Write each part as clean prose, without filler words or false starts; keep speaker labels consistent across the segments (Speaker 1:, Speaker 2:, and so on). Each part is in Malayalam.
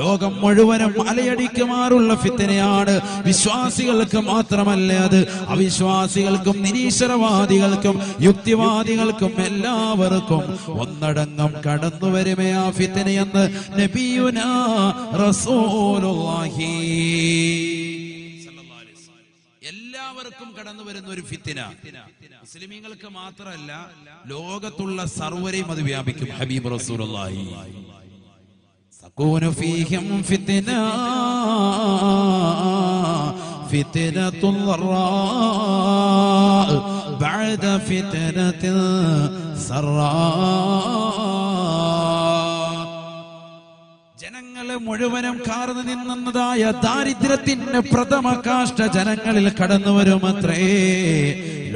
Speaker 1: ലോകം മുഴുവനും അലയടിക്കുമാറുള്ള ഫിത്നയാണ്. വിശ്വാസികൾക്ക് മാത്രമല്ല, അത് അവിശ്വാസികൾക്കും നിരീശ്വരവാദികൾക്കും യുക്തിവാദികൾക്കും എല്ലാവർക്കും ഒന്നടങ്കം കടന്നു വരുമേ ആ ഫിത്നയെന്ന് നബിയുനാ റസൂലുള്ളാഹി. എല്ലാവർക്കും കടന്നു വരുന്ന ഒരു ഫിത്ന, മുസ്ലിമീങ്ങൾക്ക് മാത്രമല്ല ലോകത്തുള്ള സർവരെയും അത് വ്യാപിക്കും. ഹബീബ് റസൂലുള്ളാഹി സകൂനു ഫീഹിം ഫിത്ന ഫിത്നത്തുൽ ളറാ ബഅദ ഫിത്നത്തിൽ സറാ. ജനങ്ങളെ മുഴുവനും കാർന്നു നിന്നതായ ദാരിദ്ര്യത്തിന്റെ പ്രഥമ കാഷ്ട ജനങ്ങളിൽ കടന്നു വരുമത്രേ.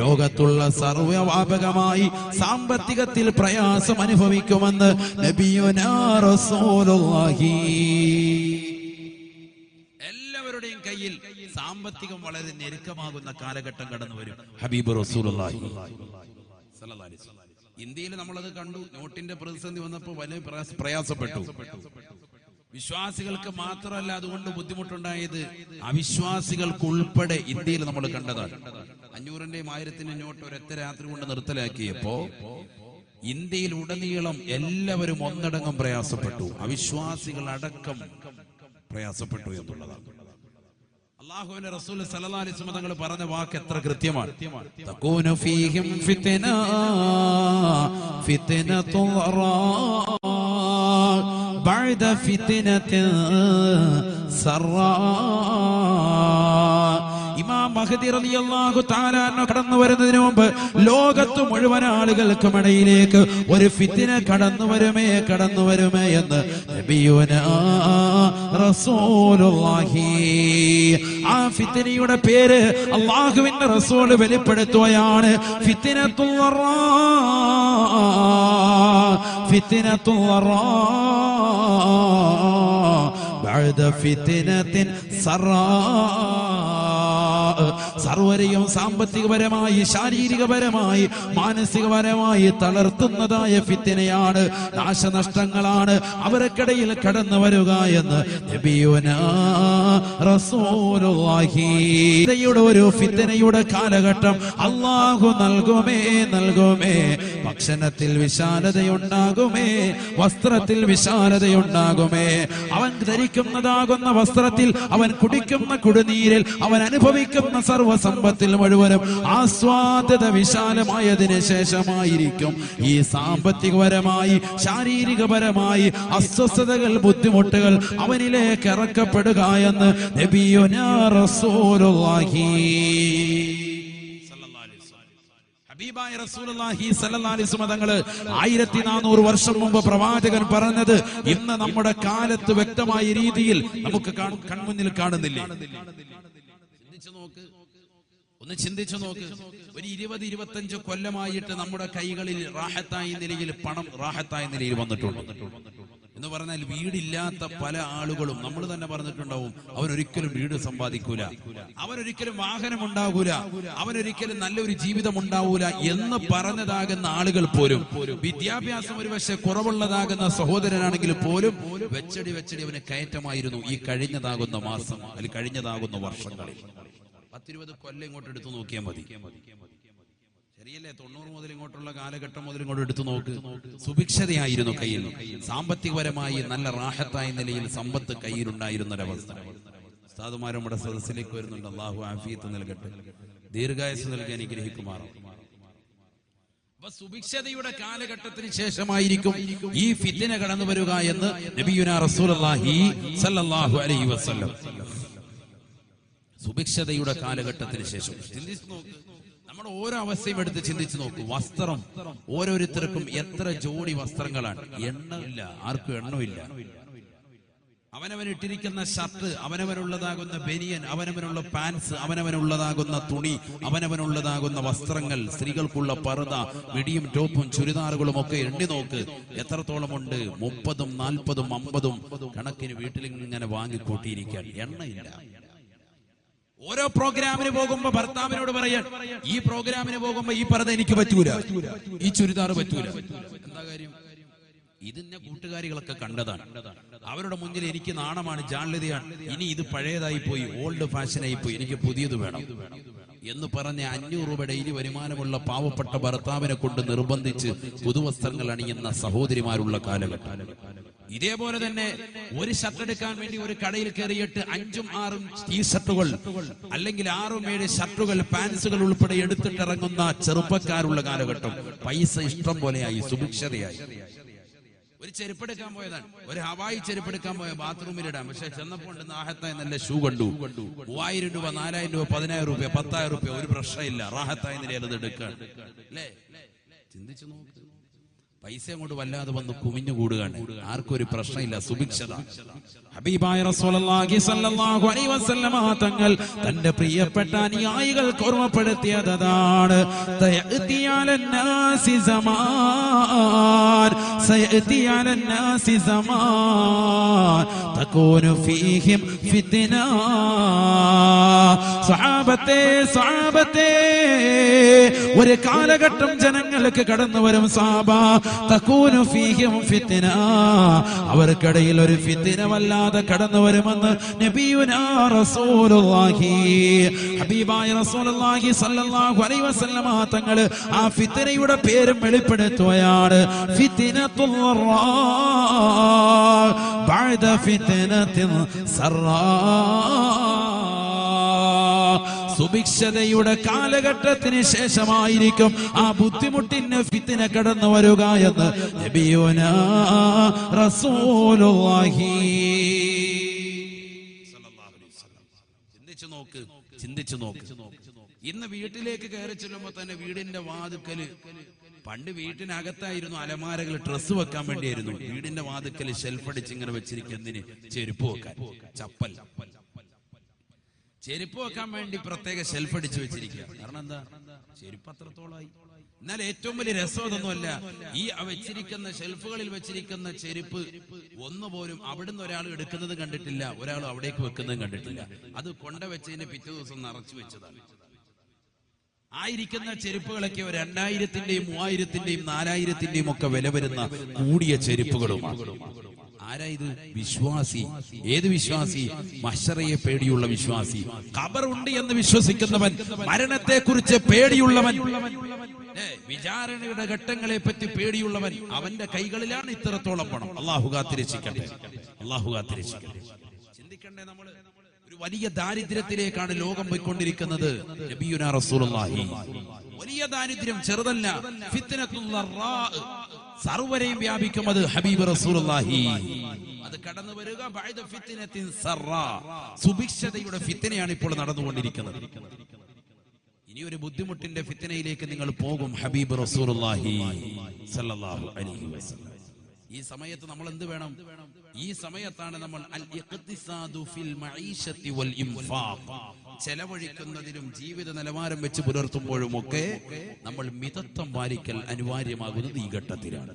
Speaker 1: ലോകത്തുള്ള സർവ്വവ്യാപകമായി സാമ്പത്തികത്തിൽ പ്രയാസം അനുഭവിക്കുമെന്ന് നബിയുനാ റസൂലുള്ളാഹി. എല്ലാവരുടെയും കയ്യിൽ സാമ്പത്തികം വളരെ ഞെരുക്കമാകുന്ന കാലഘട്ടം കടന്നു വരും. ഹബീബ് റസൂലുള്ളാഹി സ്വല്ലല്ലാഹു അലൈഹി വസല്ലം. ഇന്ത്യയിൽ നമ്മളത് കണ്ടു. നോട്ടിന്റെ പ്രതിസന്ധി വന്നപ്പോൾ വലിയ പ്രയാസപ്പെട്ടു. വിശ്വാസികൾക്ക് മാത്രമല്ല അതുകൊണ്ട് ബുദ്ധിമുട്ടുണ്ടായത്, അവിശ്വാസികൾക്ക് ഉൾപ്പെടെ ഇന്ത്യയിൽ നമ്മൾ കണ്ടതാണ്. 500-ന്റെയും 1000-ന്റെയും നോട്ട് ഒരൊറ്റ രാത്രി കൊണ്ട് നിർത്തലാക്കിയപ്പോ ഇന്ത്യയിൽ ഉടനീളം എല്ലാവരും ഒന്നടങ്കം പ്രയാസപ്പെട്ടു. അവിശ്വാസികൾ അടക്കം പ്രയാസപ്പെട്ടു എന്നുള്ളതാണ്. അല്ലാഹുവിന്റെ റസൂൽ സല്ലല്ലാഹു അലൈഹി വസല്ലം തങ്ങൾ പറഞ്ഞ വാക്ക് എത്ര കൃത്യമാണ്. തകൂനു ഫീഹിം ഫിത്ന ഫിത്നത്തുൽ ളറാ ബഅദ ഫിത്നത്തിൽ സറാ. ഇമാം മഹ്ദി റളിയല്ലാഹു തആല അൻഹു കടന്നു വരുന്നതിന് മുമ്പ് ലോകത്ത് മുഴുവൻ ആളുകൾക്കും ഇടയിലേക്ക് ഒരു ഫിത്ന കടന്നു വരുമേ എന്ന് നബിയുനാ റസൂലുള്ളാഹി. ആ ഫിത്നയുടെ പേര് അല്ലാഹുവിന്റെ റസൂൽ വെളിപ്പെടുത്തുകയാണ്. ഫിത്നത്തുൽ ളറാ ഫിത്നത്തുൽ ളറാ ബഅദ ഫിത്നത്തിൻ സറാ. സർവരെയും സാമ്പത്തികപരമായി, ശാരീരികപരമായി, മാനസികപരമായി തളർത്തുന്നതായ ഫിത്നയാണ്, നാശനഷ്ടങ്ങളാണ് അവർക്കിടയിൽ കടന്നു വരിക എന്ന് നബിയുനാ റസൂലുള്ളാഹി. ഒരു ഫിത്നയുടെ കാലഘട്ടം അല്ലാഹു നൽകുമേ. ഭക്ഷണത്തിൽ വിശാലതയുണ്ടാകുമേ, വസ്ത്രത്തിൽ വിശാലതയുണ്ടാകുമേ. അവൻ ധരിക്കുന്നതാകുന്ന വസ്ത്രത്തിൽ, അവൻ കുടിക്കുന്ന കുടിനീരിൽ, അവൻ അനുഭവിക്കുന്ന സർവസമ്പത്തിൽ മുഴുവനും ആസ്വാദ്യത വിശാലമായതിനു ശേഷമായിരിക്കും ഈ സാമ്പത്തികപരമായി, ശാരീരികപരമായി അസ്വസ്ഥതകൾ, ബുദ്ധിമുട്ടുകൾ അവനിലേക്ക് ഇറക്കപ്പെടുക എന്ന് നബിയുനാ റസൂലുള്ളാഹി. ഹബീബായ റസൂലുള്ളാഹി സ്വല്ലല്ലാഹു അലൈഹി വസല്ലം തങ്ങൾ 1400 വർഷം മുമ്പ് പ്രവാചകൻ പറഞ്ഞത് ഇന്ന് നമ്മുടെ കാലത്ത് വ്യക്തമായ രീതിയിൽ നമുക്ക് കൺമുന്നിൽ കാണുന്നില്ലേ? ഒന്ന് ചിന്തിച്ചു നോക്ക്. ഒരു 20-25 കൊല്ലമായിട്ട് നമ്മുടെ കൈകളിൽ റാഹത്തായ നിലയിൽ പണം റാഹത്തായ നിലയിൽ വന്നിട്ടുണ്ട് എന്ന് പറഞ്ഞാൽ വീടില്ലാത്ത പല ആളുകളും നമ്മൾ തന്നെ പറഞ്ഞിട്ടുണ്ടാവും, അവനൊരിക്കലും വീട് സമ്പാദിക്കൂല, അവനൊരിക്കലും വാഹനം ഉണ്ടാകൂല, അവനൊരിക്കലും നല്ലൊരു ജീവിതം ഉണ്ടാവൂല എന്ന് പറഞ്ഞതാകുന്ന ആളുകൾ പോലും, വിദ്യാഭ്യാസം ഒരുപക്ഷെ കുറവുള്ളതാകുന്ന സഹോദരനാണെങ്കിൽ പോലും വെച്ചടി അവന് കയറ്റമായിരുന്നു ഈ കഴിഞ്ഞതാകുന്ന മാസം അല്ലെങ്കിൽ കഴിഞ്ഞതാകുന്ന വർഷങ്ങളിൽ. 10-20 കൊല്ലം ഇങ്ങോട്ട് എടുത്തു നോക്കിയാൽ മതി. ശരിയല്ലേ? 90 മുതൽ ഇങ്ങോട്ടുള്ള കാലഘട്ടം മുതൽ ഇങ്ങോട്ട് എടുത്തു നോക്ക്. സുഭിക്ഷതയായിരുന്നു കയ്യിൽ, സാമ്പത്തികപരമായി നല്ല റാഹത്തായ നിലയിൽ സമ്പത്ത് കയ്യിലുണ്ടായിരുന്ന ഒരവസ്ഥ. ഉസ്താദുമാർ നമ്മുടെ സദസ്സിലേക്ക് വരുന്നുണ്ട്. അല്ലാഹു ആഫിയത്ത് നൽകട്ടെ, ദീർഘായുസ്സ് നൽകി അനുഗ്രഹിക്കുമാറാകട്ടെ. അപ്പൊ സുഭിക്ഷതയുടെ കാലഘട്ടത്തിന് ശേഷമായിരിക്കും ഈ ഫിത്ന കടന്നു വരിക എന്ന് നബിയുനാ റസൂലുള്ളാഹി സ്വല്ലല്ലാഹു അലൈഹി വസല്ലം. സുഭിക്ഷതയുടെ കാലഘട്ടത്തിന് ശേഷം ചിന്തിച്ചു നോക്ക്. നമ്മുടെ ഓരോ അവസ്ഥയും എടുത്ത് ചിന്തിച്ചു നോക്കൂ. വസ്ത്രം ഓരോരുത്തർക്കും എത്ര ജോഡി വസ്ത്രങ്ങളാണ്? എണ്ണമില്ല, ആർക്കും എണ്ണമില്ല. അവനവൻ ഇട്ടിരിക്കുന്ന ഷർട്ട്, അവനവനുള്ളതാകുന്ന ബനിയൻ, അവനവനുള്ള പാൻസ്, അവനവനുള്ളതാകുന്ന തുണി, അവനവനുള്ളതാകുന്ന വസ്ത്രങ്ങൾ, സ്ത്രീകൾക്കുള്ള പർദ, മിഡിയും ടോപ്പും ചുരിദാറുകളും ഒക്കെ എണ്ണി നോക്ക്. എത്രത്തോളമുണ്ട്? 30, 40, 50 കണക്കിന് വീട്ടിലിങ്ങനെ വാങ്ങിക്കൂട്ടിയിരിക്കാൻ എണ്ണയില്ല. ഓരോ പ്രോഗ്രാമിന് പോകുമ്പോ ഭർത്താവിനോട് പറയാൻ, ഈ പ്രോഗ്രാമിന് പോകുമ്പോ ഈ പർദ്ദ എനിക്ക് പറ്റൂല, ഈ ചുരിദാർ പറ്റൂല. എന്താ കാര്യം? ഇതിന്റെ കൂട്ടുകാരികളൊക്കെ കണ്ടതാണ്. അവരുടെ മുന്നിൽ എനിക്ക് നാണമാണ്, ജാള്യതയാണ്. ഇനി ഇത് പഴയതായി പോയി, ഓൾഡ് ഫാഷനായി പോയി, എനിക്ക് പുതിയത് വേണം എന്ന് പറഞ്ഞ് 500 രൂപ ഡെയിലി വരുമാനമുള്ള പാവപ്പെട്ട ഭർത്താവിനെ കൊണ്ട് നിർബന്ധിച്ച് പുതുവസ്ത്രങ്ങൾ അണിയുന്ന സഹോദരിമാരുള്ള കാലഘട്ടം. ഇതേപോലെ തന്നെ ഒരു ഷർട്ട് എടുക്കാൻ വേണ്ടി ഒരു കടയിൽ കയറിയിട്ട് 5ഉം 6ഉം ടീഷർട്ടുകൾ അല്ലെങ്കിൽ 6ഉം 7 ഷർട്ടുകൾ, പാൻസുകൾ ഉൾപ്പെടെ എടുത്തിട്ടിറങ്ങുന്ന ചെറുപ്പക്കാരുള്ള കാലഘട്ടം. പൈസ ഇഷ്ടം പോലെയായി, സുഭിക്ഷതയായി. ഒരു ചെരുപ്പെടുക്കാൻ പോയതാണ്, ഒരു ഹവായി ചെരുപ്പെടുക്കാൻ പോയ ബാത്റൂമിലിടാൻ. പക്ഷെ ചെന്നപ്പോൾ റാഹത്തായി നല്ല ഷൂ കണ്ടു. 3000 രൂപ, 4000 രൂപ, 10000 രൂപ, 10000 രൂപ, ഒരു പ്രശ്നമില്ല, റാഹത്തായി നിലയിൽ അത് എടുക്കാൻ. അല്ലേ? ചിന്തിച്ചു നോക്ക്. പൈസ അങ്ങോട്ട് വല്ലാതെ വന്ന് കുമിഞ്ഞുകൂടുകയാണ്. ആർക്കും ഒരു പ്രശ്നമില്ല, സുഭിക്ഷത. ഹബീബായ റസൂലുള്ളാഹി സ്വല്ലല്ലാഹു അലൈഹി വസല്ലമ തങ്ങൾ തന്റെ പ്രിയപ്പെട്ട അനുയായികൾക്ക് ഓർമ്മപ്പെടുത്തിയതാണ്. സയഅതി അലന്നാസി സമാൻ, സയഅതി അലന്നാസി സമാൻ തകൂനു ഫീഹിം ഫിത്ന. സ്വഹാബത്തെ, സ്വഹാബത്തെ, ഒരു കാലഘട്ടം ജനങ്ങൾക്ക് കടന്നു വരും സഹാബ. തകൂനു ഫീഹിം ഫിത്ന, അവർക്കിടയിൽ ഒരു ഫിത്ന വല്ലാതെ കടന്നു വരുമെന്ന് നബിയുനാ റസൂലുള്ളാഹി, ഹബീബായ റസൂലുള്ളാഹി സ്വല്ലല്ലാഹു അലൈഹി വസല്ലമ തങ്ങൾ ആ ഫിത്നയുടെ പേരും വെളിപ്പെടുത്തുകയാണ്. ഫിത്നത്തുൽ റാ ബഅദ ഫിത്നത്തിൻ സറാ. സുഭിക്ഷതയുടെ കാലഘട്ടത്തിന് ശേഷമായിരിക്കും ആ ബുദ്ധിമുട്ടിന് ഫിത്ന കടന്നു വരിക എന്ന് നബിയുനാ റസൂലുള്ളാഹി. ചിന്തിച്ചു നോക്ക്. ഇന്ന് വീട്ടിലേക്ക് കയറി ചെല്ലുമ്പോ തന്നെ വീടിന്റെ വാതുക്കല്, പണ്ട് വീട്ടിനകത്തായിരുന്നു അലമാരകൾ ഡ്രസ്സ് വെക്കാൻ വേണ്ടിയായിരുന്നു, വീടിന്റെ വാതുക്കല് ഷെൽഫ് അടിച്ച് ഇങ്ങനെ വെച്ചിരിക്കുന്നതിന് ചെരുപ്പ് വെക്കാൻ, ചപ്പൽ ചെരുപ്പ് വെക്കാൻ വേണ്ടി പ്രത്യേക ഷെൽഫ് അടിച്ചു വെച്ചിരിക്കുക. കാരണം എന്താ? ചെരുപ്പ് അത്രത്തോളമായി. എന്നാൽ ഏറ്റവും വലിയ രസം അതൊന്നുമല്ല. ഈ വെച്ചിരിക്കുന്ന ഷെൽഫുകളിൽ വെച്ചിരിക്കുന്ന ചെരുപ്പ് ഒന്നുപോലും അവിടുന്ന് ഒരാൾ എടുക്കുന്നത് കണ്ടിട്ടില്ല, ഒരാൾ അവിടേക്ക് വെക്കുന്നതും കണ്ടിട്ടില്ല. അത് കൊണ്ടുവച്ചതിന് പിറ്റേ ദിവസം നിറച്ചു വെച്ചതാണ്. ആയിരിക്കുന്ന ചെരുപ്പുകളൊക്കെ 2000-ന്റെയും 3000-ന്റെയും 4000-ന്റെയും ഒക്കെ വില വരുന്ന കൂടിയ ചെരുപ്പുകളുമാണ്. ആരാ ഇത്? വിശ്വാസി. ഏത് വിശ്വാസി? മഹ്ശറയെ പേടിയുള്ള വിശ്വാസി, ഖബറുണ്ട് എന്ന് വിശ്വസിക്കുന്നവൻ, മരണത്തെ കുറിച്ച് പേടിയുള്ളവൻ, വിചാരണയുടെ ഘട്ടങ്ങളെ പറ്റി പേടിയുള്ളവൻ. അവന്റെ കൈകളിലാണ് ഇത്രത്തോളം പണം. അല്ലാഹു കാത്തിരക്ഷിക്കട്ടെ, അല്ലാഹു കാത്തിരക്ഷിക്കട്ടെ. ചിന്തിക്കണ്ടേ നമ്മൾ? ഒരു വലിയ ദാരിദ്ര്യത്തിലേക്കാണ് ലോകം പോയിക്കൊണ്ടിരിക്കുന്നത്. നബിയുനാ റസൂലുള്ളാഹി, വലിയ ദാരിദ്ര്യം ചെറുതല്ല. ഫിത്നത്തുൽ റാ, സർവരെയും വ്യാപിക്കും അത്. ഹബീബ് റസൂലുള്ളാഹി അത് കടന്നു വരിക. ബഅദ ഫിത്നത്തിൻ സറാ, സുഭിക്ഷതയുടെ ഫിത്നയാണ് ഇപ്പോൾ നടന്നുകൊണ്ടിരിക്കുന്നത്. ഇനി ഒരു ബുദ്ധിമുട്ടിന്റെ ഫിത്നയിലേക്ക് നിങ്ങൾ പോകും. ഹബീബ് റസൂലുള്ളാഹി സ്വല്ലല്ലാഹു അലൈഹി വസല്ലം. ഈ സമയത്ത് നമ്മൾ എന്ത് വേണം? ഈ സമയത്താണ് നമ്മൾ അൽ ഇഖ്തിസാദു ഫിൽ മഈശത്തി വൽ ഇൻഫാഖ്, ചെലവഴിക്കുന്നതിലും ജീവിത നിലവാരം വെച്ച് പുലർത്തുമ്പോഴും ഒക്കെ നമ്മൾ മിതത്വം പാലിക്കൽ അനിവാര്യമാകുന്നത് ഈ ഘട്ടത്തിലാണ്.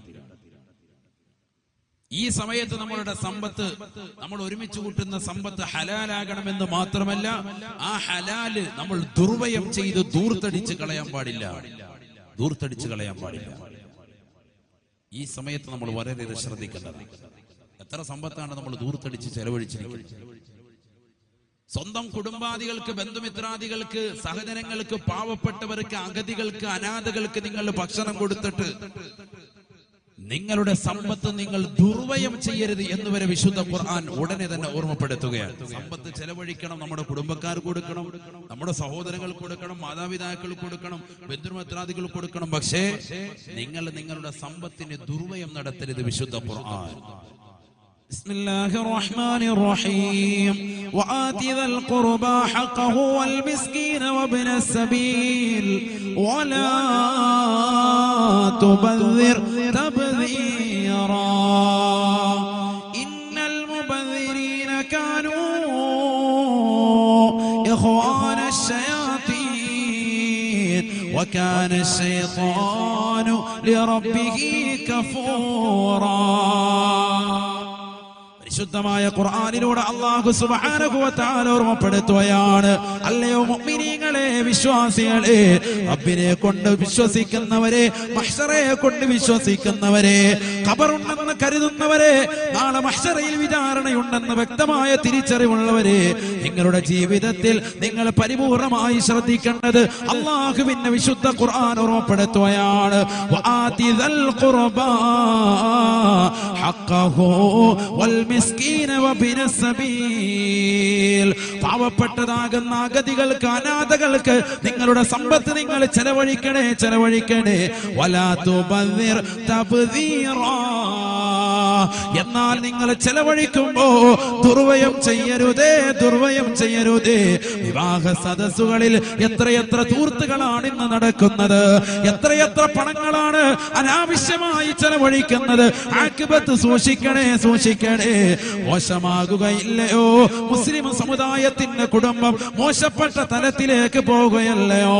Speaker 1: ഈ സമയത്ത് നമ്മളുടെ സമ്പത്ത്, നമ്മൾ ഒരുമിച്ച് കൂട്ടുന്ന സമ്പത്ത് ഹലാലാകണമെന്ന് മാത്രമല്ല, ആ ഹലാല് നമ്മൾ ദുർവ്യയം ചെയ്ത് ദൂർത്തടിച്ച് കളയാൻ പാടില്ല, ദൂർത്തടിച്ച് കളയാൻ പാടില്ല. ഈ സമയത്ത് നമ്മൾ വളരെ ശ്രദ്ധിക്കേണ്ടത്. എത്ര സമ്പത്താണ് നമ്മൾ ദൂർത്തടിച്ച് ചെലവഴിച്ചിരിക്കുന്നത്? സ്വന്തം കുടുംബാദികൾക്ക്, ബന്ധുമിത്രാദികൾക്ക്, സഹജനങ്ങൾക്ക്, പാവപ്പെട്ടവർക്ക്, അഗതികൾക്ക്, അനാഥകൾക്ക് നിങ്ങൾ ഭക്ഷണം കൊടുത്തിട്ട് നിങ്ങളുടെ സമ്പത്ത് നിങ്ങൾ ദുർവ്യയം ചെയ്യരുത് എന്ന് വരെ വിശുദ്ധ ഖുർആൻ ഉടനെ തന്നെ ഓർമ്മപ്പെടുത്തുകയാണ്. സമ്പത്ത് ചെലവഴിക്കണം, നമ്മുടെ കുടുംബക്കാർക്ക് കൊടുക്കണം, നമ്മുടെ സഹോദരങ്ങൾക്ക് കൊടുക്കണം, മാതാപിതാക്കൾക്ക് കൊടുക്കണം, ബന്ധുമിത്രാദികൾ കൊടുക്കണം. പക്ഷേ നിങ്ങൾ നിങ്ങളുടെ സമ്പത്തിന് ദുർവ്യയം നടത്തരുത്. വിശുദ്ധ ഖുർആൻ ബിസ്മില്ലാഹിർ റഹ്മാനിർ റഹീം വആതി ദൽ ഖുർബാ ഹഖഹു വൽ മിസ്കീന വബ്നസ് സബീൽ വലാ തുബദ്ദിർ തബ്ദീറാ ഇന്നൽ മുബദ്ദിരീന കാനൂ ഇഖ്വാനശ് ശയാതീൻ വകാന അശ്ശൈത്വാനു ലിറബ്ബിഹി കഫൂറാ. പരിശുദ്ധമായ ഖുർആനിലൂടെ അല്ലാഹു സുബ്ഹാനഹു വ തആല ഓർമ്മപ്പെടുത്തുകയാണ്. അല്ലയോ മുഅ്മിനീങ്ങളെ, വിശ്വാസികളെ, റബ്ബിനെ കൊണ്ട് വിശ്വസിക്കുന്നവരെ, മഹ്ശറെ കൊണ്ട് വിശ്വസിക്കുന്നവരെ, ഖബറുണ്ടെന്ന് കരുതുന്നവരെ, നാളെ മഹ്ശറയിൽ വിചാരണയുണ്ടെന്ന് വ്യക്തമായ തിരിച്ചറിവുള്ളവരെ, നിങ്ങളുടെ ജീവിതത്തിൽ നിങ്ങൾ പരിപൂർണമായി ശ്രദ്ധിക്കേണ്ടത് അല്ലാഹുവിന്റെ വിശുദ്ധ ഖുർആൻ ഓർമ്മപ്പെടുത്തുകയാണ്. വആതിദൽ ഖുർബാ ഹഖഹു വൽ മിസ്കീന വബിനസ് സബീൽ. പാവപ്പെട്ടതാകുന്ന അഗതികൾക്ക്, അനാഥകൾക്ക് നിങ്ങളുടെ സമ്പത്ത് നിങ്ങൾ ചെലവഴിക്കണേ. വലാ തുബദ്ദിർ തബ്ദീറാ. എന്നാൽ നിങ്ങൾ ചെലവഴിക്കുമ്പോ ദുർവ്യയം ചെയ്യരുതേ. വിവാഹ സദസ്സുകളിൽ എത്രയെത്ര ധൂർത്തുകളാണ് ഇന്ന് നടക്കുന്നത്, എത്രയെത്ര പണങ്ങളാണ് അനാവശ്യമായി ചെലവഴിക്കുന്നത്. ആഖിബത്ത് സൂക്ഷിക്കണേ. മോശമാകുകയില്ലയോ? മുസ്ലിം സമുദായത്തിന്റെ കുടുംബം മോശപ്പെട്ട തലത്തിലേക്ക് പോവുകയല്ലയോ?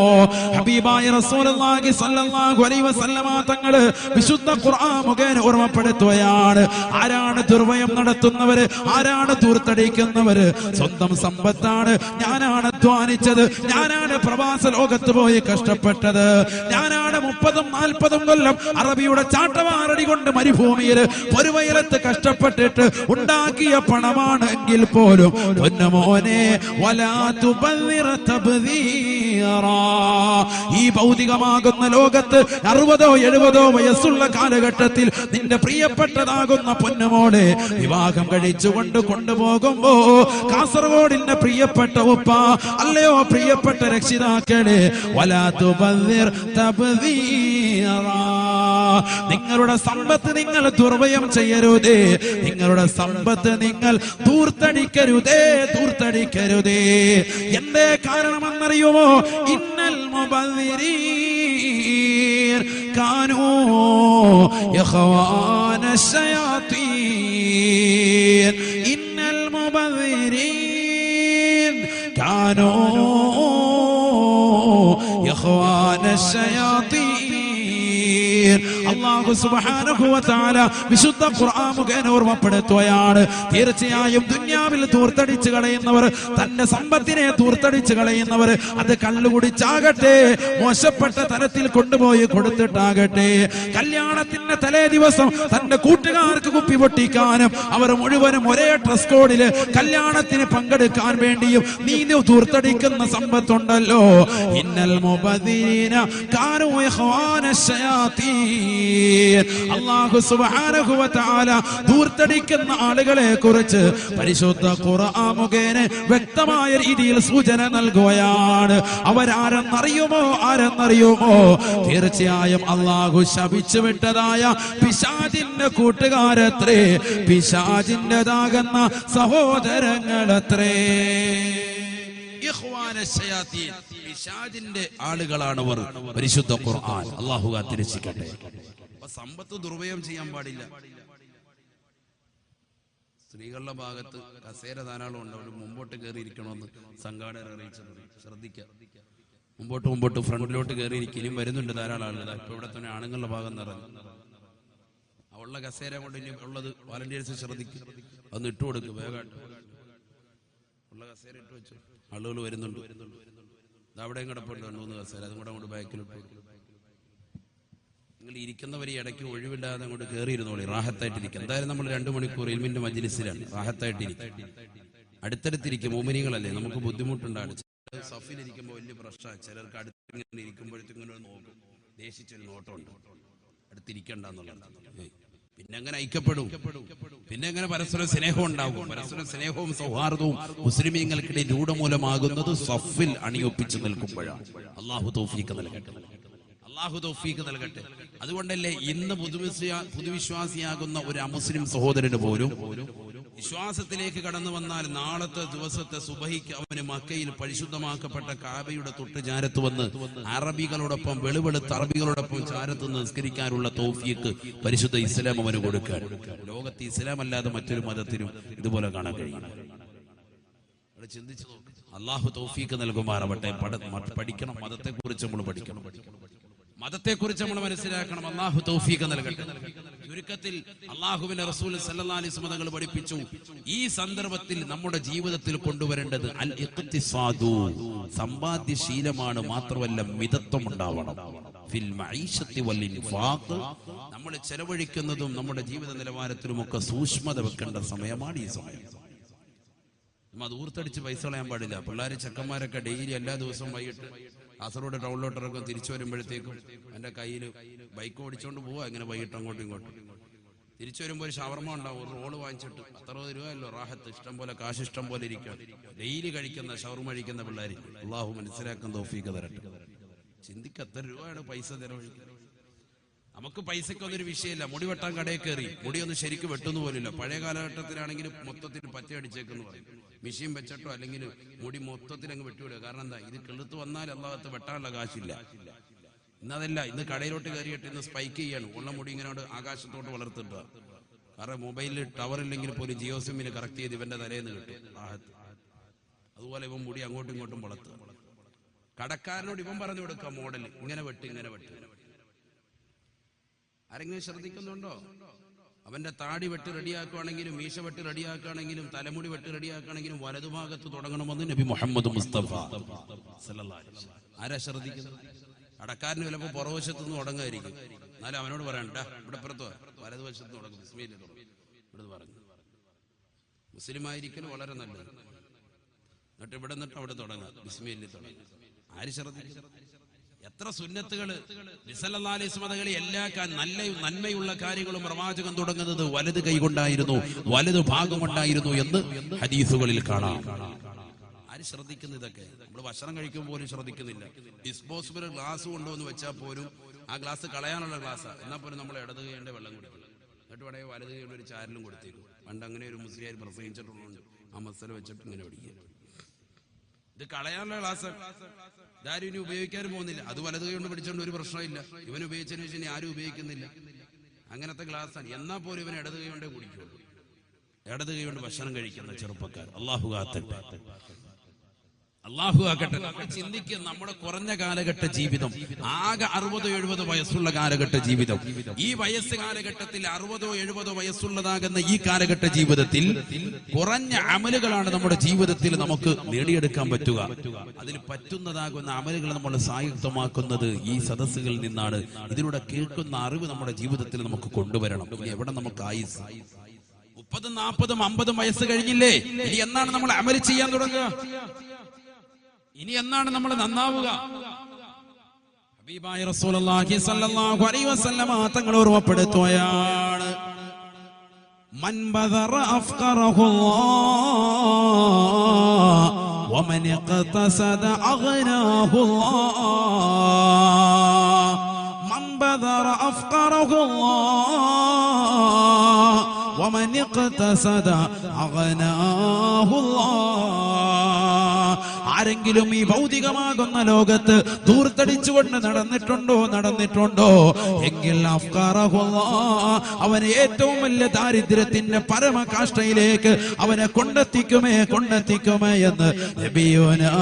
Speaker 1: ഹബീബായ റസൂലുള്ളാഹി സ്വല്ലല്ലാഹു അലൈഹി വസല്ലമ തങ്ങൾ വിശുദ്ധ ഖുർആൻ മുഖേന ഓർമ്മപ്പെടുത്തുകയാണ്. ആരാണ് ദുർവ്യയം നടത്തുന്നവര്? ആരാണ് ധൂർത്തടിക്കുന്നവര്? സ്വന്തം സമ്പത്താണ് ഞാനാണ് അധ്വാനിച്ചത്, ഞാനാണ് പ്രവാസ ലോകത്ത് പോയി കഷ്ടപ്പെട്ടത്, ഞാനാണ് 30-40 കൊല്ലം അറബിയുടെ ചാട്ടവാറടി കൊണ്ട് മരുഭൂമിയിൽ പൊരുവയലത്ത് കഷ്ടപ്പെട്ടിട്ട് ഉണ്ടാക്കിയ പണമാണ് എങ്കിൽ പോലും പൊന്നമോനെ വലാ തുബദ്ദിർ തബ്ദീറാ. ഈ ഭൗതികമാകുന്ന ലോകത്ത് 60-70 വയസ്സുള്ള കാലഘട്ടത്തിൽ നിന്റെ പ്രിയപ്പെട്ടതാകുന്ന പൊന്നമോളെ വിവാഹം കഴിച്ചുകൊണ്ട് കൊണ്ടുപോകുമ്പോ കാസർഗോഡിന്റെ പ്രിയപ്പെട്ട ഉപ്പ, അല്ലയോ പ്രിയപ്പെട്ട രക്ഷിതാക്കളെ, വലാ തുബദ്ദിർ തബ്ദീറാ. നിങ്ങളുടെ സമ്പത്ത് നിങ്ങൾ ദുർവ്യയം ചെയ്യരുതേ. നിങ്ങളുടെ സമ്പത്ത് നിങ്ങൾ ധൂർത്തടിക്കരുതേ. എന്തേ കാരണമെന്നറിയുമോ? ഇന്നൽ മുബദ്ദിരീൻ കാനൂ ഇഖ്വാന ശയാതീൻ. ഇന്നൽ മുബദ്ദിരീൻ കാനൂ ഇഖ്വാന ശയാതീൻ. അല്ലാഹു സുബ്ഹാനഹു വ തആല വിശുദ്ധ ഖുർആൻ മുഖേന ഓർമ്മപ്പെടുത്തുകയാണ്. തീർച്ചയായും ദുനിയാവിൽ ധൂർത്തടിച്ച് കളയുന്നവർ, തന്റെ സമ്പത്തിനെ ധൂർത്തടിച്ച് കളയുന്നവർ, അത് കള്ളുകുടിച്ചാകട്ടെ, മോശപ്പെട്ട തരത്തിൽ കൊണ്ടുപോയി കൊടുത്തിട്ടാകട്ടെ, കല്യാണത്തിന്റെ തലേ ദിവസം തന്റെ കൂട്ടുകാർക്ക് കുപ്പി പൊട്ടിക്കാനും അവർ മുഴുവനും ഒരേ ഡ്രസ് കോഡില് കല്യാണത്തിന് പങ്കെടുക്കാൻ വേണ്ടിയും നീ ധൂർത്തടിക്കുന്ന സമ്പത്തുണ്ടല്ലോ. ഇന്നൽ മുബദ്ദിരീന കാനൂ ഇഖ്വാന ശയാതീൻ. അല്ലാഹു സുബ്ഹാനഹു വ തആല ധൂർത്തടിക്കുന്ന ആളുകളെ കുറിച്ച് പരിശുദ്ധ ഖുർആൻ മുഖേന വ്യക്തമായ രീതിയിൽ സൂചന നൽകുകയാണ്. ആരെന്നറിയുമോ? തീർച്ചയായും അല്ലാഹു ശപിച്ചു വിട്ടതായ പിശാചിന്റെ കൂട്ടുകാരത്രേ, പിശാചിന്റേതാകുന്ന സഹോദരങ്ങളത്രേ. പിശാചിന്റെ ആളുകളാണവർ. പരിശുദ്ധ ഖുർആൻ അല്ലാഹു കാത്തിരക്ഷിക്കട്ടെ. സമ്പത്ത് ദുർവ്യയം ചെയ്യാൻ പാടില്ല. സ്ത്രീകളുടെ ഭാഗത്ത് കസേര ധാരാളം ഉണ്ട്, അവർ മുമ്പോട്ട് കയറിയിരിക്കണമെന്ന് സംഘാടകർ അറിയിച്ചത് ശ്രദ്ധിക്കുക. മുമ്പോട്ട് ഫ്രണ്ടിലോട്ട് കയറിയിരിക്കും. വരുന്നുണ്ട് ധാരാളം ആളുകൾ. ഇപ്പൊ ഇവിടെ തന്നെ ആണുങ്ങളുടെ ഭാഗം നിറഞ്ഞു. ഉള്ള കസേര കൊണ്ട് ഇനി ഉള്ളത് വാലണ്ടിയേഴ്സ് ശ്രദ്ധിക്കും, അതൊന്ന് ഇട്ട് കൊടുക്കും. വേഗമായിട്ട് ഉള്ള കസേര ഇട്ട് വെച്ചു. ആളുകൾ വരുന്നുണ്ട്. അവിടെയും കിടപ്പുണ്ട് 2-3 കസേര, അതും കൂടെ അങ്ങോട്ട് ബാക്കിലിട്ട്. നിങ്ങൾ ഇരിക്കുന്നവരെ ഇടയ്ക്ക് ഒഴിവില്ലാതെ അങ്ങോട്ട് കയറിയിരുന്നോളി, റാഹത്തായിട്ടിരിക്കും. എന്തായാലും നമ്മൾ 2 മണിക്കൂർ ഇൽമിന്റെ മജ്ലിസിലാണ്, റാഹത്തായിട്ടിരിക്കും. അടുത്തടുത്തിരിക്കും. മോമിനികളല്ലേ, നമുക്ക് ബുദ്ധിമുട്ടുണ്ടാണ്. സഫിലിരിക്കുമ്പോൾ വലിയ പ്രശ്നമാണ്. ചിലർക്ക് അടുത്തിങ്ങനെ ഇരിക്കുമ്പോഴത്തേക്കും നോക്കും, ദേശിച്ചൊരു നോട്ടമുണ്ട്, അടുത്തിരിക്കണ്ടെന്നുള്ളത്. പിന്നെ അങ്ങനെ ഐക്യപ്പെടും, പിന്നെ അങ്ങനെ പരസ്പര സ്നേഹം ഉണ്ടാകും. പരസ്പര സ്നേഹവും സൗഹാർദ്ദവും മുസ്ലിമീങ്ങൾക്കിടയിൽ രൂഢമൂലമാകുന്നത് സഫിൽ അണിയൊപ്പിച്ച് നിൽക്കുമ്പോഴാണ്. അല്ലാഹു തൗഫീഖ് നൽകട്ടെ. അതുകൊണ്ടല്ലേ ഇന്ന് പുതുവിശ്വാസിയാകുന്ന ഒരു അമുസ്ലിം സഹോദരന് പോലും വിശ്വാസത്തിലേക്ക് കടന്നു വന്നാൽ നാളത്തെ ദിവസത്തെ സുബഹിക്ക് അവന് മക്കയിൽ പരിശുദ്ധമാക്കപ്പെട്ട കാബയുടെ തൊട്ട് ചാരത്ത് വന്ന് അറബികളോടൊപ്പം വെളുവെളുത്ത അറബികളോടൊപ്പം ചാരത്ത് നിസ്കരിക്കാനുള്ള തൗഫീഖ് പരിശുദ്ധ ഇസ്ലാം അവന് കൊടുക്കാൻ. ലോകത്ത് ഇസ്ലാം അല്ലാതെ മറ്റൊരു മതത്തിനും ഇതുപോലെ കാണാൻ കഴിയും. ചിന്തിച്ചു നോക്ക്. അള്ളാഹു തൗഫീഖ് നൽകുമാറാവട്ടെ. പഠിക്കണം, മതത്തെ കുറിച്ച് നമ്മൾ പഠിക്കണം. മതത്തെക്കുറിച്ച് നമ്മൾ മനസ്സിലാക്കണം. അള്ളാഹു തൗഫീഖ് നൽകട്ടെ. ചുരുക്കത്തിൽ അള്ളാഹുവിന്റെ റസൂൽ സല്ലല്ലാഹു അലൈഹി വസല്ലം തങ്ങൾ പഠിപ്പിച്ചു, ഈ സന്ദർഭത്തിൽ നമ്മുടെ ജീവിതത്തിൽ കൊണ്ടുവരേണ്ടത് അൽ ഇഖ്തിസാദു, സമ്പാദ്യശീലമാണ്. മാത്രമല്ല മിതത്വം ഉണ്ടാവണം. ഫിൽ മഈശത്തി വൽ ഇൻഫാഖ്, നമ്മൾ ചെലവഴിക്കുന്നതും നമ്മുടെ ജീവിത നിലവാരത്തിലുമൊക്കെ സൂക്ഷ്മത വെക്കേണ്ട സമയമാണ് ഈ സമയം. അത് ഊർത്തടിച്ച് പൈസ കളയാൻ പാടില്ല. പിള്ളേർ ചെക്കന്മാരൊക്കെ ഡെയിലി എല്ലാ ദിവസവും വൈകിട്ട് കാസർഗോഡ് ടൗണിലോട്ടിറക്കും. തിരിച്ചു വരുമ്പോഴത്തേക്കും എൻ്റെ കയ്യിൽ ബൈക്ക് ഓടിച്ചുകൊണ്ട് പോവാ, ഇങ്ങനെ വൈകിട്ട് അങ്ങോട്ടും ഇങ്ങോട്ടും. തിരിച്ചു വരുമ്പോൾ ഒരു ഷവർമ ഉണ്ടാവും, ഒരു റോള് വാങ്ങിച്ചിട്ട് 60 രൂപയല്ലോ റാഹത്ത്, ഇഷ്ടം പോലെ കാശ് ഇഷ്ടം പോലെ ഇരിക്കാം. ഡെയിലി കഴിക്കുന്ന ഷവർമ കഴിക്കുന്ന പിള്ളേർ അള്ളാഹു മനസ്സിലാക്കുന്ന തൗഫീഖ് തരട്ടെ. ചിന്തിക്ക് എത്ര രൂപയാണ് പൈസ ചെലവഴിക്കുന്നത്. നമുക്ക് പൈസക്കൊന്നൊരു വിഷയമില്ല. മുടി വെട്ടാൻ കടയിൽ കയറി മുടിയൊന്നും ശരിക്കും വെട്ടുന്നു പോലില്ല. പഴയ കാലഘട്ടത്തിലാണെങ്കിൽ മൊത്തത്തിൽ പച്ചയടിച്ചേക്കെന്ന് പറയും. മെഷീൻ വെച്ചിട്ടോ അല്ലെങ്കിൽ മുടി മൊത്തത്തിൽ അങ്ങ് വെട്ടിവിടുക. കാരണം എന്താ, ഇത് കിളുത്ത് വന്നാൽ അള്ളാഹത്ത് വെട്ടാനുള്ള കാശില്ല. ഇന്നതല്ല, ഇന്ന് കടയിലോട്ട് കയറിയിട്ട് ഇന്ന് സ്പൈക്ക് ചെയ്യാണ്. ഉള്ള മുടി ഇങ്ങനെ ആകാശത്തോട്ട് വളർത്തിട്ടുക. കാരണം മൊബൈലിൽ ടവർ ഇല്ലെങ്കിൽ പോലും ജിയോ സിമ്മിൽ കറക്റ്റ് ചെയ്ത് ഇവന്റെ തലേന്ന് കിട്ടും റാഹത്ത്. അതുപോലെ ഇവൻ മുടി അങ്ങോട്ടും ഇങ്ങോട്ടും വളർത്തുക. കടക്കാരനോട് ഇവൻ പറഞ്ഞു കൊടുക്കുക മോഡൽ, ഇങ്ങനെ വെട്ട് ഇങ്ങനെ വെട്ട്. ആരെങ്കിലും ശ്രദ്ധിക്കുന്നുണ്ടോ? അവന്റെ താടി വെട്ട് റെഡിയാക്കുകയാണെങ്കിലും മീശ വെട്ട് റെഡിയാക്കുകയാണെങ്കിലും തലമുടി വെട്ട് റെഡിയാക്കുകയാണെങ്കിലും വലതുഭാഗത്ത് തുടങ്ങണമെന്ന് നബി മുഹമ്മദ് മുസ്തഫ സല്ലല്ലാഹു അലൈഹി വസല്ലം. ആരാ ശ്രദ്ധിക്കുന്നത്? കടക്കാരന് ചിലപ്പോൾ പുറവശത്ത് നിന്ന് തുടങ്ങായിരിക്കും. എന്നാലും അവനോട് പറയണ്ട, ഇവിടെ പുറത്തോ വലതുവശത്ത് തുടങ്ങും, ബിസ്മില്ലാ തുടങ്ങും ഇവിടെ പറഞ്ഞു. മുസ്ലിം ആയിരിക്കലും വളരെ നല്ലത്. എന്നിട്ട് ഇവിടെ നിന്നിട്ട് അവിടെ തുടങ്ങാം, ബിസ്മില്ലാ തുടങ്ങും. ആര് ശ്രദ്ധിക്കും? എത്ര സുന്നത്തുകള് സല്ലല്ലാഹു അലൈഹി വസല്ലം എല്ലാ നല്ല നന്മയുള്ള കാര്യങ്ങളും പ്രവാചകൻ തുടങ്ങുന്നത് വലത് കൈ കൊണ്ടായിരുന്നു, വലത് ഭാഗം കൊണ്ടായിരുന്നു എന്ന് ഹദീസുകളിൽ കാണാം. ആര് ശ്രദ്ധിക്കുന്നു? ഇതൊക്കെ നമ്മൾ ഭക്ഷണം കഴിക്കുമ്പോൾ പോലും ശ്രദ്ധിക്കുന്നില്ല. ഡിസ്പോസിബിൾ ഗ്ലാസ് കൊണ്ടുവന്ന് വെച്ചാൽ പോലും ആ ഗ്ലാസ് കളയാനുള്ള ഗ്ലാസ്സാണ്. എന്നാൽ പോലും നമ്മൾ ഇടത് കൈയുടെ വെള്ളം കുടിക്കണം. എന്നിട്ട് വേണമെങ്കിൽ വലത് കൈയുടെ ഒരു ചാരലും കൊടുത്തേക്കും. പണ്ട് അങ്ങനെ ഒരു മുസ്ലിം പ്രസംഗിച്ചിട്ടുള്ളതുകൊണ്ട് ആ മസല വെച്ചിട്ട് ഇങ്ങനെ പിടിക്കുക. ഇത് കളയാനുള്ള ഗ്ലാസ് ഇതാരും ഇനി ഉപയോഗിക്കാനും പോകുന്നില്ല. അത് വലത് കൈ കൊണ്ട് പിടിച്ചോണ്ട് ഒരു പ്രശ്നമില്ല. ഇവൻ ഉപയോഗിച്ചതിന് ശേഷം ആരും ഉപയോഗിക്കുന്നില്ല. അങ്ങനത്തെ ഗ്ലാസ്സാണ്. എന്നാൽ പോലും ഇവൻ ഇടത് കൈ കൊണ്ടേ കുടിക്കുള്ളൂ. ഇടത് കൈ കൊണ്ട് ഭക്ഷണം കഴിക്കുന്ന ചെറുപ്പക്കാർ അള്ളാഹു കാക്കട്ടെ, അള്ളാഹു ആക്കട്ടെ. നമ്മൾ ചിന്തിക്കുക, നമ്മുടെ കുറഞ്ഞ കാലഘട്ട ജീവിതം ആകെ 60-70 വയസ്സുള്ള കാലഘട്ട ജീവിതം. ഈ വയസ്സ് കാലഘട്ടത്തിൽ 60-70 വയസ്സുള്ളതാകുന്ന ഈ കാലഘട്ട ജീവിതത്തിൽ കുറഞ്ഞ അമലുകളാണ് നമ്മുടെ ജീവിതത്തിൽ നമുക്ക് നേടിയെടുക്കാൻ പറ്റുക. അതിൽ പറ്റുന്നതാകുന്ന അമലുകൾ നമ്മൾ സായുക്തമാക്കുന്നത് ഈ സദസ്സുകളിൽ നിന്നാണ്. ഇതിലൂടെ കേൾക്കുന്ന അറിവ് നമ്മുടെ ജീവിതത്തിൽ നമുക്ക് കൊണ്ടുവരണം. ഇനി എവിടെ നമുക്ക് ആയുസ്? 30, 40, 50 വയസ്സ് കഴിഞ്ഞില്ലേ? ഇനി എന്നാണ് നമ്മൾ അമല് ചെയ്യാൻ തുടങ്ങുക? ഇനി എന്നാണ് നമ്മൾ നന്നാവുക? ഹബീബായ റസൂലുള്ളാഹി സ്വല്ലല്ലാഹു അലൈഹി വസല്ലം തങ്ങൾ ഓർമ്മപ്പെടുത്തുകയാണ്, മൻ ബദറ അഫ്ഖറഹുല്ലാഹ് വമൻ ഇഖ്തസദ അഗ്നാഹുല്ലാഹ്. മൻ ബദറ അഫ്ഖറഹുല്ലാഹ് വമൻ ഇഖ്തസദ അഗ്നാഹുല്ലാഹ്. ആരെങ്കിലും ഈ ഭൗതികമാകുന്ന ലോകത്ത് ദൂർത്തടിച്ചുകൊണ്ട് നടന്നിട്ടുണ്ടോ എങ്കിൽ അവനെ ഏറ്റവും വലിയ ദാരിദ്ര്യത്തിന്റെ പരമകാഷ്ഠയിലേക്ക് അവനെ കൊണ്ടെത്തിക്കുമേ എന്ന് നബിയുനാ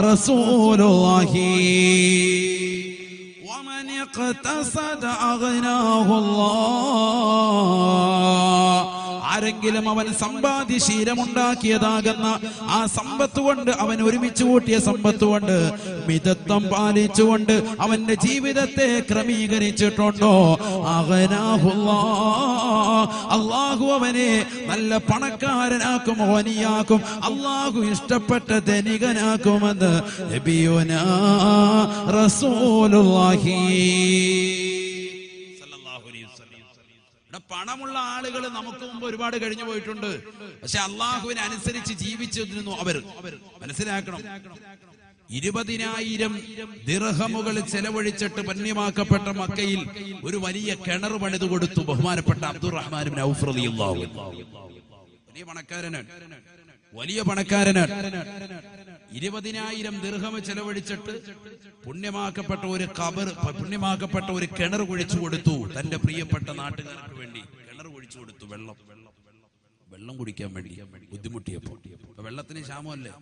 Speaker 1: റസൂലുള്ളാഹി. വമൻ ഇഖ്തസദ അഗ്നാഹുല്ലാഹ്. ആരെങ്കിലും അവൻ സമ്പാദ്യശീലമുണ്ടാക്കിയതാകുന്ന ആ സമ്പത്ത് കൊണ്ട്, അവൻ ഒരുമിച്ച് കൂട്ടിയ സമ്പത്ത് കൊണ്ട് മിതത്വം പാലിച്ചുകൊണ്ട് അവന്റെ ജീവിതത്തെ ക്രമീകരിച്ചിട്ടുണ്ടോ, അല്ലാഹു അവനെ നല്ല പണക്കാരനാക്കും, ഓനിയാക്കും. അല്ലാഹു ഇഷ്ടപ്പെട്ട ധനികനാക്കുമെന്ന് നബിയുനാ റസൂലുള്ളാഹി. പണമുള്ള ആളുകൾ നമുക്ക് മുമ്പ് ഒരുപാട് കഴിഞ്ഞു പോയിട്ടുണ്ട്. പക്ഷെ അള്ളാഹുവിനെ അനുസരിച്ച് ജീവിച്ചിരുന്നു അവർ. മനസ്സിലാക്കണം, 20,000 ദിർഹമുകൾ ചെലവഴിച്ചിട്ട് പുണ്യമാക്കപ്പെട്ട മക്കയിൽ ഒരു വലിയ കിണർ പണിത് കൊടുത്തു ബഹുമാനപ്പെട്ട അബ്ദുറഹ്മാൻ ഇബ്നു ഔഫ് റളിയല്ലാഹു അൻഹു. വലിയ പണക്കാരനാണ്. 20,000 ദിർഹം ചെലവഴിച്ചിട്ട് പുണ്യമാക്കപ്പെട്ട ഒരു കിണർ കുഴിച്ചു കൊടുത്തു. തന്റെ പ്രിയപ്പെട്ട നാട്ടുകാർക്ക് വേണ്ടി കിണർ കുഴിച്ചു കൊടുത്തു. വെള്ളം കുടിക്കാൻ വേണ്ടി ബുദ്ധിമുട്ടിയപ്പോ. വെള്ളത്തിന് ക്ഷാമമല്ലേ?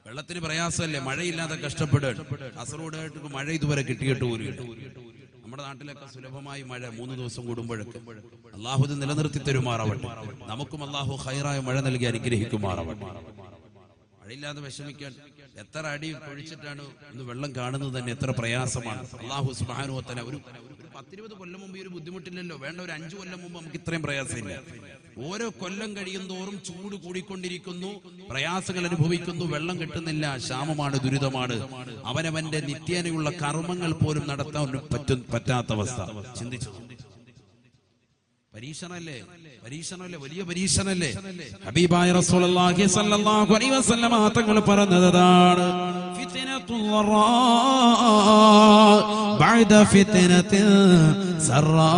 Speaker 1: വെള്ളത്തിന് പ്രയാസമല്ലേ, മഴയില്ലാതെ കഷ്ടപ്പെടുക. കാസർഗോഡായിട്ട് മഴ ഇതുവരെ കിട്ടിയിട്ട് പോലും. നമ്മുടെ നാട്ടിലൊക്കെ സുലഭമായി മഴ 3 ദിവസം കൂടുമ്പോഴൊക്കെ. അള്ളാഹു ഇത് നിലനിർത്തി തരുമാറാവട്ടെ. നമുക്കും അള്ളാഹു ഖൈറായ മഴ നൽകി അനുഗ്രഹിക്കുമാറാവട്ടെ. മഴയില്ലാതെ വിഷമിക്കാൻ എത്ര അടി പൊഴിച്ചിട്ടാണ് ഒന്ന് വെള്ളം കാണുന്നത് തന്നെ എത്ര പ്രയാസമാണ്. അള്ളാഹു സുബ്ഹാനഹു വ തആല ഒരു 10-20 കൊല്ലം മുമ്പ് ഈ ഒരു ബുദ്ധിമുട്ടില്ലല്ലോ. വേണ്ട, ഒരു 5 കൊല്ലം മുമ്പ് നമുക്ക് ഇത്രയും പ്രയാസമില്ല. ഓരോ കൊല്ലം കഴിയും തോറും ചൂട് കൂടിക്കൊണ്ടിരിക്കുന്നു, പ്രയാസങ്ങൾ അനുഭവിക്കുന്നു, വെള്ളം കിട്ടുന്നില്ല, ക്ഷാമമാണ്, ദുരിതമാണ്. അവനവന്റെ നിത്യേനയുള്ള കർമ്മങ്ങൾ പോലും നടത്താൻ പറ്റാത്ത അവസ്ഥ. ചിന്തിച്ചു. പരീക്ഷണല്ലേ, വലിയ പരീക്ഷണല്ലേ. ഹബീബായ റസൂലുള്ളാഹി സ്വല്ലല്ലാഹു അലൈഹി വസല്ലം തങ്ങൾ പറഞ്ഞതാണ്, ഫിത്നത്തുൽ വറാ ബഅദ ഫിത്നത്തിൽ സറാ.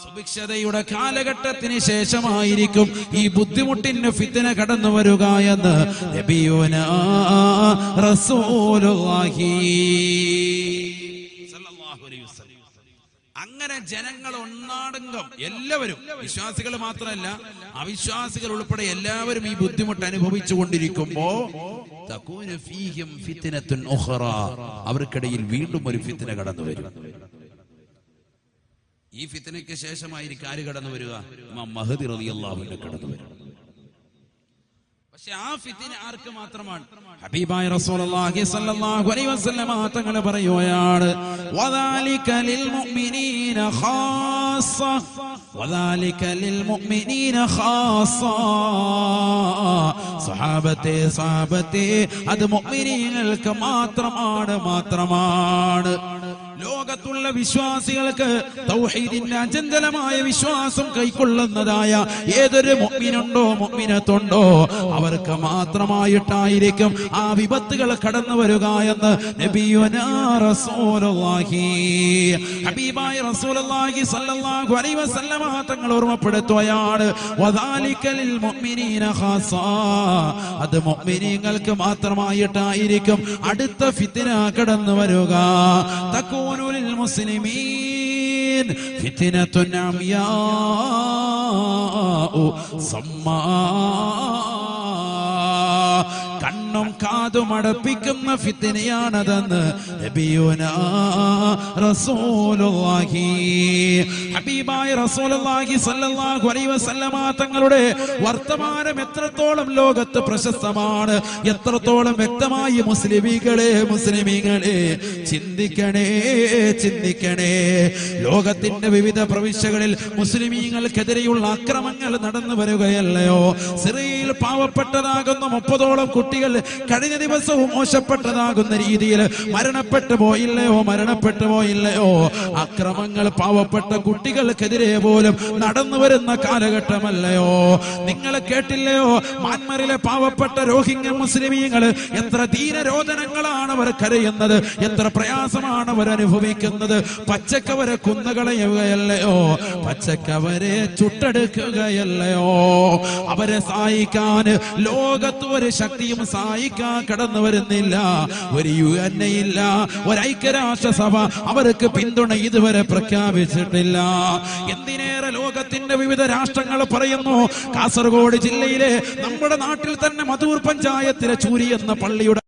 Speaker 1: സുഭിക്ഷതയുടെ കാലഘട്ടത്തിന് ശേഷമായിരിക്കും ഈ ബുദ്ധിമുട്ടിന് ഫിത്ന കടന്നു വരിക എന്ന് നബിയുനാ റസൂലുള്ളാഹി സ്വല്ലല്ലാഹു അലൈഹി വസല്ലം. അങ്ങനെ ജനങ്ങൾ ഒന്നാടങ്കം എല്ലാവരും, വിശ്വാസികൾ മാത്രമല്ല അവിശ്വാസികൾ ഉൾപ്പെടെ എല്ലാവരും ഈ ബുദ്ധിമുട്ട് അനുഭവിച്ചു കൊണ്ടിരിക്കുമ്പോ തകൂന ഫീഹിം ഫിത്നത്തുൻ ഉഖറ, അവർക്കിടയിൽ വീണ്ടും ഒരു ഫിത്ന കടന്നു വരും. ഈ ഫിത്നയ്ക്ക് ശേഷമായിരിക്കും ആര് കടന്നു വരിക? ഇമാം മഹ്ദി റളിയല്ലാഹു അൻഹു കടന്നു വരും. പക്ഷെ ആ ഫിത്ന ആർക്ക് മാത്രമാണ്? ഹബീബായ റസൂലുള്ളാഹി സ്വല്ലല്ലാഹു അലൈഹി വസല്ലം തങ്ങൾ പറയുകയാണ്, വദാലിക ലിൽ മുഅ്മിനീന ഖാസ്സ, വദാലിക ലിൽ മുഅ്മിനീന ഖാസ്സ. സഹാബത്തെ അത് മുഅ്മിനീങ്ങൾക്ക് മാത്രമാണ്. ലോകത്തുള്ള വിശ്വാസികൾക്ക് തൗഹീദിന്റെ അചഞ്ചലമായ വിശ്വാസം കൈക്കൊള്ളുന്നതായ ഏതൊരു മുഅ്മിനുണ്ടോ മുഅ്മിനത്തുണ്ടോ അവർക്ക് മാത്രമായിട്ടായിരിക്കും ആ വിപത്തുകൾ കടന്നു വരിക എന്ന് നബിയുനാ റസൂലുള്ളാഹി ഹബീബായ റസൂലുള്ളാഹി സ്വല്ലല്ലാഹു അലൈഹി വസല്ലം തങ്ങൾ ഓർമ്മപ്പെടുത്തുകയാണ്, വദാലിക ലിൽ മുഅ്മിനീന ഖാസ, അത് മുഅ്മിനീങ്ങൾക്ക് മാത്രമായിട്ടായിരിക്കും അടുത്ത ഫിത്ന കടന്നു വരിക. തകൂനു ലിൽ മുസ്ലിമീൻ ഫിത്നത്തുൻ അംയാ സമ്മാ, കണ്ണും കാതും അടപ്പിക്കുന്ന ഫിത്നയാണതെന്ന് നബിയുനാ റസൂലുള്ളാഹി ഹബീബായ റസൂലുള്ളാഹി സ്വല്ലല്ലാഹു അലൈഹി വസല്ലം തങ്ങളുടെ വർത്തമാനം എത്രത്തോളം ലോകത്ത് പ്രശസ്തമാണ്, എത്രത്തോളം വ്യക്തമായി മുസ്ലിമീങ്ങളെ ചിന്തിക്കണേ. ലോകത്തിന്റെ വിവിധ പ്രവിശ്യകളിൽ മുസ്ലിമീങ്ങൾക്കെതിരെയുള്ള അക്രമങ്ങൾ നടന്നു വരികയല്ലയോ? സിറിയയിൽ പാവപ്പെട്ടതാകുന്ന 30ഓളം കുട്ടികൾ കഴിഞ്ഞ ദിവസവും മോശപ്പെട്ടതാകുന്ന രീതിയിൽ മരണപ്പെട്ടു പോയില്ലയോ? അക്രമങ്ങൾ പാവപ്പെട്ട കുട്ടികൾക്കെതിരെ പോലും നടന്നു വരുന്ന കാലഘട്ടമല്ലയോ? നിങ്ങൾ കേട്ടില്ലയോ മ്യാൻമറിലെ പാവപ്പെട്ട റോഹിംഗ്യ മുസ്ലിമീങ്ങൾ എത്ര ദീനരോധനങ്ങളാണ് അവർ കരയുന്നത്, എത്ര പ്രയാസമാണ് അവർ അനുഭവിക്കുന്നത്. പച്ചക്കവരെ കുന്നുകളയുകയല്ലയോ, പച്ചക്കവരെ ചുട്ടെടുക്കുകയല്ലയോ? അവരെ സഹായിക്കാൻ ലോകത്ത് ഒരു ശക്തിയും സഹായിക്കാൻ കടന്നു വരുന്നില്ല. ഒരു UN ഇല്ല, ഒരു ഐക്യരാഷ്ട്രസഭ അവർക്ക് പിന്തുണ ഇതുവരെ പ്രഖ്യാപിച്ചിട്ടില്ല. എന്തിനേറെ ലോകത്തിന്റെ വിവിധ രാഷ്ട്രങ്ങൾ പറയുന്നു, കാസർഗോഡ് ജില്ലയിലെ നമ്മുടെ നാട്ടിൽ തന്നെ മധൂർ പഞ്ചായത്തിലെ ചൂരി എന്ന പള്ളിയുടെ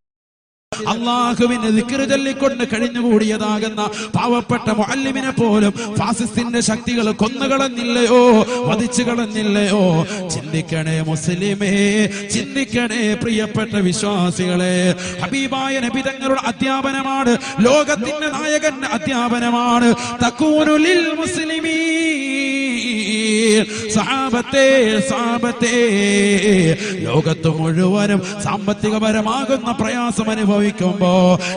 Speaker 1: അള്ളാഹുവിനെ ദിക്ർ ചൊല്ലിക്കൊണ്ട് കഴിഞ്ഞുകൂടിയതാകുന്ന പാവപ്പെട്ട മുഅല്ലിമിനെ പോലും ഫാസിസ്റ്റിന്റെ ശക്തികൾ കൊന്നുകളഞ്ഞില്ലയോ, വധിച്ചു കളഞ്ഞില്ലയോ? ചിന്തിക്കണേ മുസ്ലിമേ, ചിന്തിക്കണേ പ്രിയപ്പെട്ട വിശ്വാസികളെ. ഹബീബായ നബി തങ്ങളുടെ അധ്യാപനമാണ്, ലോകത്തിന്റെ നായകന്റെ അധ്യാപനമാണ്. തകൂനു ലിൽ മുസ്ലിമീൻ, സഹാബത്തെ ലോകത്ത് മുഴുവനും സാമ്പത്തികപരമാകുന്ന പ്രയാസം അനുഭവിക്കുമ്പോ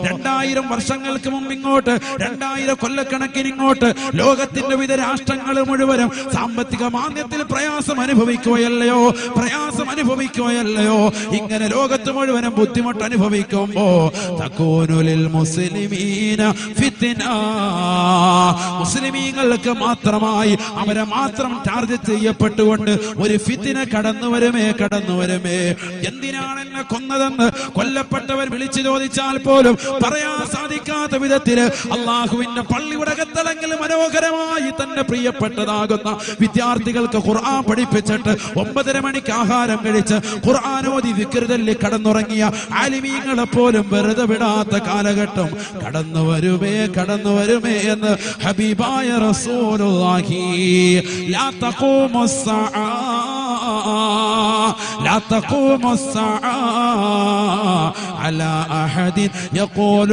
Speaker 1: 2000 വർഷങ്ങൾക്ക് മുമ്പ് ഇങ്ങോട്ട്, 2000 കൊല്ലക്കണക്കിന് ഇങ്ങോട്ട് ലോകത്തിന്റെ വിവിധ രാഷ്ട്രങ്ങൾ മുഴുവനും സാമ്പത്തിക മാന്ദ്യത്തിൽ പ്രയാസം അനുഭവിക്കുകയല്ലയോ? ഇങ്ങനെ ലോകത്ത് മുഴുവനും ബുദ്ധിമുട്ട് അനുഭവിക്കുമ്പോ തകൂനു ലിൽ മുസ്ലിമീന ഫിത്ന, മുസ്ലിമീങ്ങൾക്ക് മാത്രമായി അവരെ മാത്രം ടാർഗറ്റ് ചെയ്യപ്പെട്ടുകൊണ്ട് ഒരു ഫിത്തിന കടന്നു വരുമേ. എന്തിനാണ് എന്നെ കൊന്നതെന്ന് കൊല്ലപ്പെട്ടവർ വിളിച്ചു ചോദിച്ചാൽ പോലും പറയാൻ സാധിക്കാത്ത വിധത്തില് അള്ളാഹുവിന്റെ പള്ളിയുടെ അകത്തളങ്ങളിൽ മനോഹരമായി തന്നെ പ്രിയപ്പെട്ടതാകുന്ന വിദ്യാർത്ഥികൾക്ക് ഖുർആൻ പഠിപ്പിച്ചിട്ട് 9:30 മണിക്ക് ആഹാരം കഴിച്ച് ഖുർആനോദി ദിക്റിൽ കടന്നുറങ്ങിയ ആലിമീങ്ങളെ പോലും വെറുതെ വിടാത്ത കാലഘട്ടം കടന്നു വരുമേ എന്ന് ഹബീബായ റസൂലുള്ളാഹി. ലാ തഖൂമു الساعة على أحد يقول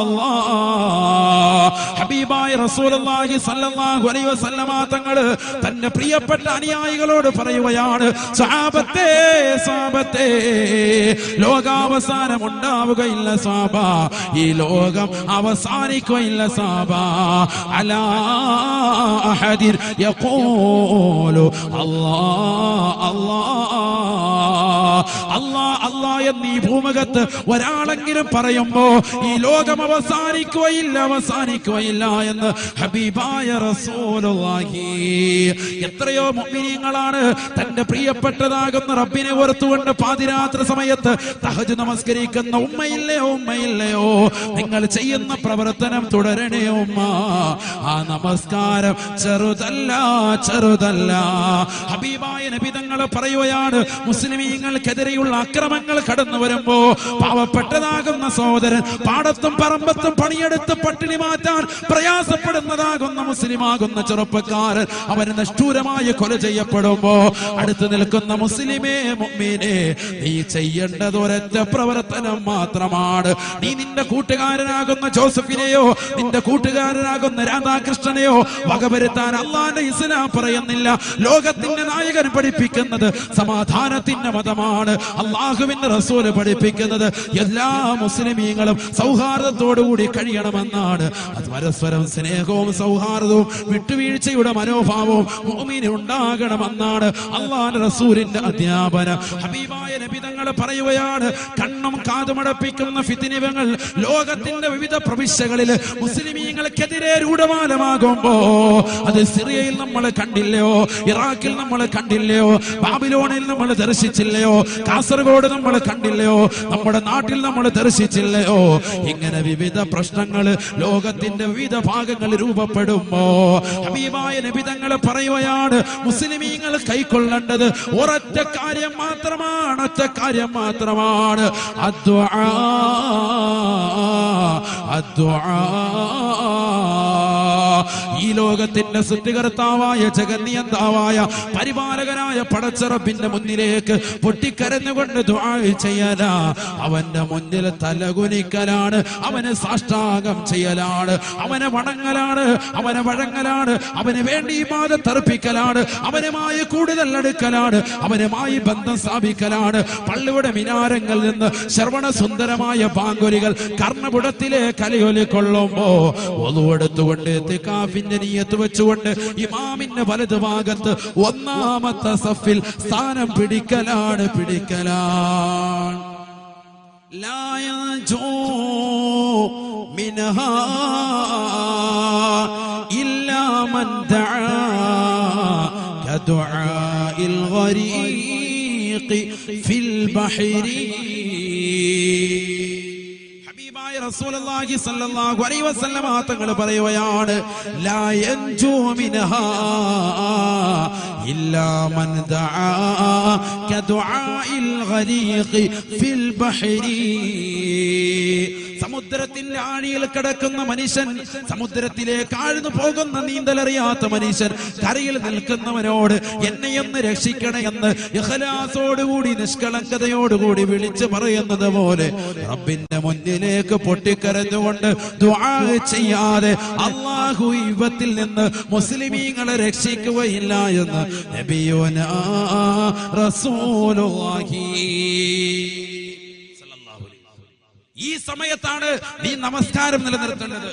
Speaker 1: الله. ഹബീബായ റസൂലുള്ളാഹി സ്വല്ലല്ലാഹു അലൈഹി വസല്ലമ തങ്ങൾ തന്റെ പ്രിയപ്പെട്ട അനുയായികളോട് പറയുകയാണ്, സ്വഹാബത്തെ ലോകാവസാനം ഉണ്ടാവുകയില്ല സ്വഹാബ, ഈ ലോകം അവസാനിക്കുകയില്ല സ്വഹാബ. അലാ അഹദിൻ യഖൂലു അല്ലാ എന്ന് ഈ ഭൂമുഖത്ത് ഒരാളെങ്കിലും പറയുമ്പോ ഈ ലോകം അവസാനിക്കുകയില്ല എന്ന് ഹബീബായ റസൂലുള്ളാഹി. എത്രയോ മുഅ്മിനീങ്ങളാണ് തന്റെ പ്രിയപ്പെട്ടതാകുന്ന റബ്ബിനെ ഓർത്തുകൊണ്ട് പാതിരാത്രി സമയത്ത് തഹജ്ജുദ് നമസ്കരിക്കുന്ന ഉമ്മയില്ലയോ നിങ്ങൾ ചെയ്യുന്ന പ്രവർത്തനം തുടരണേ ഉമ്മ. ആ നമസ്കാരം ചെറുതല്ല. ഹബീബായ നബി തങ്ങൾ പറയുകയാണ്, മുസ്ലിമീങ്ങൾക്കെതിരെയുള്ള അക്രമങ്ങൾ കടന്നു വരുമ്പോ പാവപ്പെട്ടതാകുന്ന സഹോദരൻ പാടത്തും പറമ്പത്തും പണിയെടുത്ത് പട്ടിണി മാറ്റാൻ പ്രയാസപ്പെടുന്നതാകുന്ന മുസ്ലിമാകുന്ന ചെറുപ്പക്കാരൻ അവന് നിഷ്ഠൂരമായി കൊല ചെയ്യപ്പെടുമ്പോ അടുത്ത് നിൽക്കുന്ന മുസ്ലിമേ മുഅ്മിനേ, നീ ചെയ്യേണ്ടത് ഒരൊറ്റ പ്രവർത്തനം മാത്രമാണ്. നീ നിന്റെ കൂട്ടുകാരനാകുന്ന ജോസഫിനെയോ നിന്റെ കൂട്ടുകാരനാകുന്ന രാധാകൃഷ്ണനെയോ വകവരുത്താൻ അള്ളാന്റെ ഇസ്ലാം പറയുന്നില്ല. ലോകത്തിന്റെ നായകൻ പഠിപ്പിക്കുന്നത് സമാധാനത്തിന്റെ മതമാണ്. അള്ളാഹുവിന്റെ റസൂല് പഠിപ്പിക്കുന്നത് എല്ലാ മുസ്ലിമീങ്ങളും സൗഹാർദ്ദത്തോടുകൂടി കഴിയണമെന്നാണ്. അത് പരസ്പരം സ്നേഹവും സൗഹാർദ്ദവും വിട്ടുവീഴ്ചയുടെ മനോഭാവവും മുഅ്മിന് ഉണ്ടാകണമെന്നാണ് അള്ളാഹുവിന്റെ റസൂലിന്റെ അധ്യാപനം. ഹബീബായ നബി തങ്ങൾ പറയുകയാണ്, കണ്ണും കാതുമടപ്പിക്കുന്ന ഫിത്നകൾ ലോകത്തിന്റെ വിവിധ പ്രവിശ്യകളിൽ മുസ്ലിമീങ്ങൾക്കെതിരെ രൂഢമാലമാകുമ്പോ അത് സിറിയയിൽ നമ്മൾ കണ്ടില്ലയോ, ഇറാഖിൽ നമ്മൾ കണ്ടില്ലയോ, ബാബിലോണിൽ നമ്മൾ ദർശിച്ചില്ലയോ, കാസർഗോഡ് നമ്മൾ കണ്ടില്ലയോ, നമ്മുടെ നാട്ടിൽ നമ്മൾ ദർശിച്ചില്ലയോ? ഇങ്ങനെ വിവിധ പ്രശ്നങ്ങൾ ലോകത്തിന്റെ വിവിധ ഭാഗങ്ങളിൽ രൂപപ്പെടുമ്പോ ഹബീബായ നബി തങ്ങൾ പറയുകയാണ്, മുസ്ലിമീങ്ങൾ കൈക്കൊള്ളേണ്ടത് ഒരൊറ്റ കാര്യം മാത്രമാണ്. അദ്ദുആ. ഈ ലോകത്തിന്റെ സൃഷ്ടികർത്താവായ ജഗന്നിയന്താവായ പരിപാലകനായ പടച്ചറബിന്റെ മുന്നിലേക്ക് പൊട്ടിക്കരഞ്ഞുകൊണ്ട് ദുആ ചെയ്യലാ. അവന്റെ മുന്നിൽ തലകുനിക്കലാണ്, അവന് സാഷ്ടാംഗം ചെയ്യലാണ്, അവനെ വണങ്ങലാണ്, അവനെ വഴങ്ങലാണ്, അവന് വേണ്ടി ഇബാദത്ത് അർപ്പിക്കലാണ്, അവനുമായി കൂടുതൽ അടുക്കലാണ്, അവനുമായി ബന്ധം സ്ഥാപിക്കലാണ്. പള്ളിയുടെ മിനാരങ്ങളിൽ നിന്ന് ശ്രവണ സുന്ദരമായ ബാങ്കുലികൾ കർണപുടത്തിലെ കലയൊലിക്കൊള്ളുമ്പോ ഒളുവെടുത്തുകൊണ്ട് ഇത്തികാഫിന്റെ നിയ്യത്ത് വെച്ചുകൊണ്ട് ഇമാമിന്റെ വലതു ഭാഗത്ത് ഒന്നാമത്തെ സഫിൽ സ്ഥാനം പിടിക്കലാണ്. ലാ യൻജൂ മിൻഹാ ഇല്ലാ മൻ ദആ കദുആഇൽ ഗരീഖി ഫിൽ ബഹരി. റസൂലുള്ളാഹി സ്വല്ലല്ലാഹു അലൈഹി വസല്ലമ തങ്ങൾ പറയുകയാണ്, ലാ യൻജൂ മിൻഹാ ഇല്ലാ മൻ ദആ കദുആഇൽ ഗരീഖി ഫിൽ ബഹരി. സമുദ്രത്തിന്റെ ആഴിയിൽ കിടക്കുന്ന മനുഷ്യൻ, സമുദ്രത്തിലേക്ക് ആഴ്ന്നു പോകുന്ന നീന്തലറിയാത്ത മനുഷ്യൻ കരയിൽ നിൽക്കുന്നവനോട് എന്നെയൊന്ന് രക്ഷിക്കണേ എന്ന് ഇഖ്ലാസോടുകൂടി നിഷ്കളങ്കതയോടുകൂടി വിളിച്ചു പറയുന്നത് പോലെ റബ്ബിന്റെ മുന്നിലേക്ക് പൊട്ടിക്കരഞ്ഞുകൊണ്ട് ദുആ ചെയ്യാതെ അല്ലാഹു ഇവത്തിൽ നിന്ന് മുസ്ലിമീങ്ങളെ രക്ഷിക്കുകയില്ല എന്ന് നബിയുനാ റസൂലുള്ളാഹി. ഈ സമയത്താണ് നീ നമസ്കാരം നിലനിർത്തേണ്ടത്.